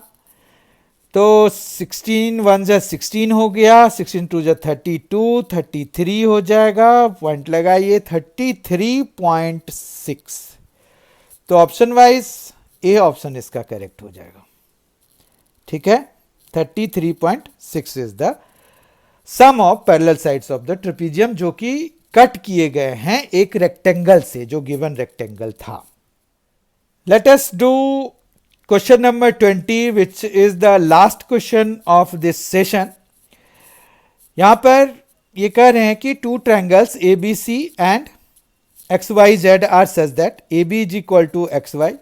तो 16 1 = 16 हो गया, 16 2 = 32, 33 हो जाएगा, पॉइंट लगाइए 33.6। तो ऑप्शन वाइज ए ऑप्शन इसका करेक्ट हो जाएगा, ठीक है। 33.6 is the sum of parallel sides of the trapezium, जो कि कट किए गए हैं एक रेक्टेंगल से, जो गिवन रेक्टेंगल था। Let us do question number 20 which is the last question of this session. यहां पर ये कह रहे हैं कि two triangles ABC and XYZ are such that AB is equal to XY,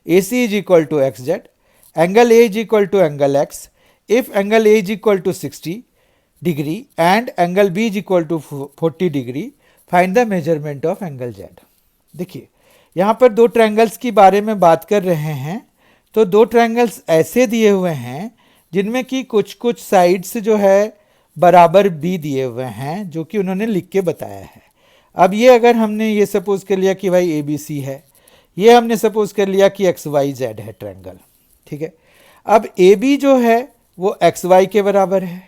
AC is equal to XZ, angle A is equal to angle X, if angle A is equal to 60 degree and angle B is equal to 40 degree, find the measurement of angle Z। देखिए यहां पर दो triangles की बारे में बात कर रहे हैं, तो दो ट्रायंगल्स ऐसे दिए हुए हैं जिनमें कि कुछ कुछ साइड्स जो है बराबर बी दिए हुए हैं जो कि उन्होंने लिख के बताया है। अब ये अगर हमने ये सपोज कर लिया कि भाई ए बी सी है, ये हमने सपोज कर लिया कि एक्स वाई जेड है ट्रायंगल, ठीक है। अब ए बी जो है वो एक्स वाई के बराबर है,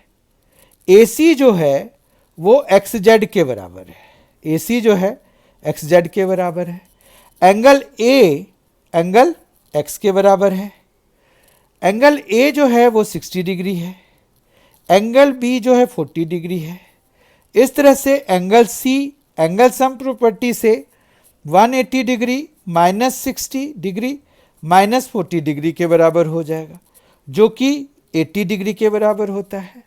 ए सी जो है वो एक्स जेड के बराबर है, ए सी जो है एक्स जेड के बराबर है। एंगल ए एंगल एक्स के बराबर है, एंगल ए जो है वो 60 डिग्री है, एंगल बी जो है 40 डिग्री है। इस तरह से angle C angle sum property से 180 degree minus 60 degree minus 40 degree के बराबर हो जाएगा, जो कि 80 डिग्री के बराबर होता है।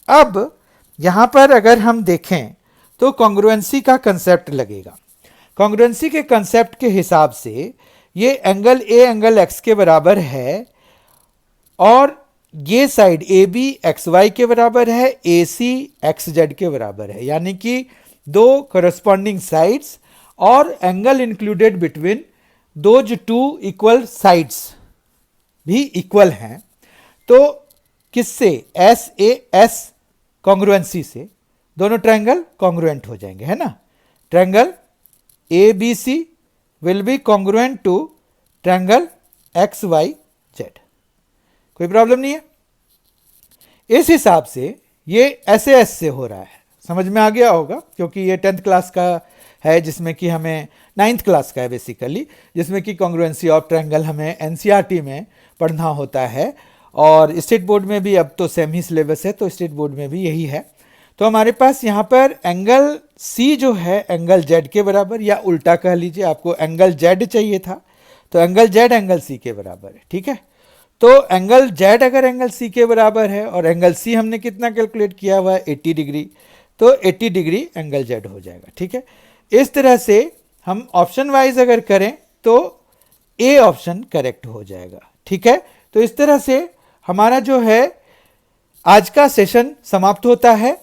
अब यहाँ पर अगर हम देखें तो कॉन्ग्रुएंसी का कंसेप्ट लगेगा। कॉन्ग्रुएंसी के कंसेप्ट के हिसाब से ये एंगल ए एंगल एक्स के बराबर है और ये side A B X Y के बराबर है, ए सी एक्स जेड के बराबर है, यानी कि दो करस्पॉन्डिंग साइड्स और angle included between those two equal sides भी इक्वल हैं। तो किससे, एस ए एस कॉन्ग्रुएंसी से दोनों ट्रायंगल कॉन्ग्रुएंट हो जाएंगे, है ना। Triangle A B C will be congruent to triangle X Y Z. कोई प्रॉब्लम नहीं है। इस हिसाब से ये ऐसे ऐसे हो रहा है, समझ में आ गया होगा, क्योंकि ये 10th क्लास का है जिसमें कि हमें 9th क्लास का है बेसिकली, जिसमें कि कॉन्ग्रुएंसी ऑफ ट्रायंगल हमें एनसीईआरटी में पढ़ना होता है और स्टेट बोर्ड में भी अब तो सेम ही सिलेबस है, तो स्टेट बोर्ड में भी यही है। तो हमारे पास यहाँ पर एंगल सी जो है एंगल जेड के बराबर, या उल्टा कह लीजिए, आपको एंगल जेड चाहिए था तो एंगल जेड एंगल सी के बराबर है, ठीक है। तो एंगल जेड अगर एंगल सी के बराबर है और एंगल सी हमने कितना कैलकुलेट किया हुआ है 80 डिग्री, तो 80 डिग्री एंगल जेड हो जाएगा, ठीक है। इस तरह से हम ऑप्शन वाइज अगर करें तो ए ऑप्शन करेक्ट हो जाएगा, ठीक है। तो इस तरह से हमारा जो है आज का सेशन समाप्त होता है।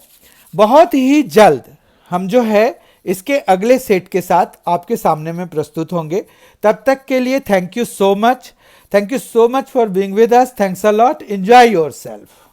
बहुत ही जल्द हम जो है इसके अगले सेट के साथ आपके सामने में प्रस्तुत होंगे। तब तक के लिए thank you so much. Thank you so much for being with us. Thanks a lot. Enjoy yourself.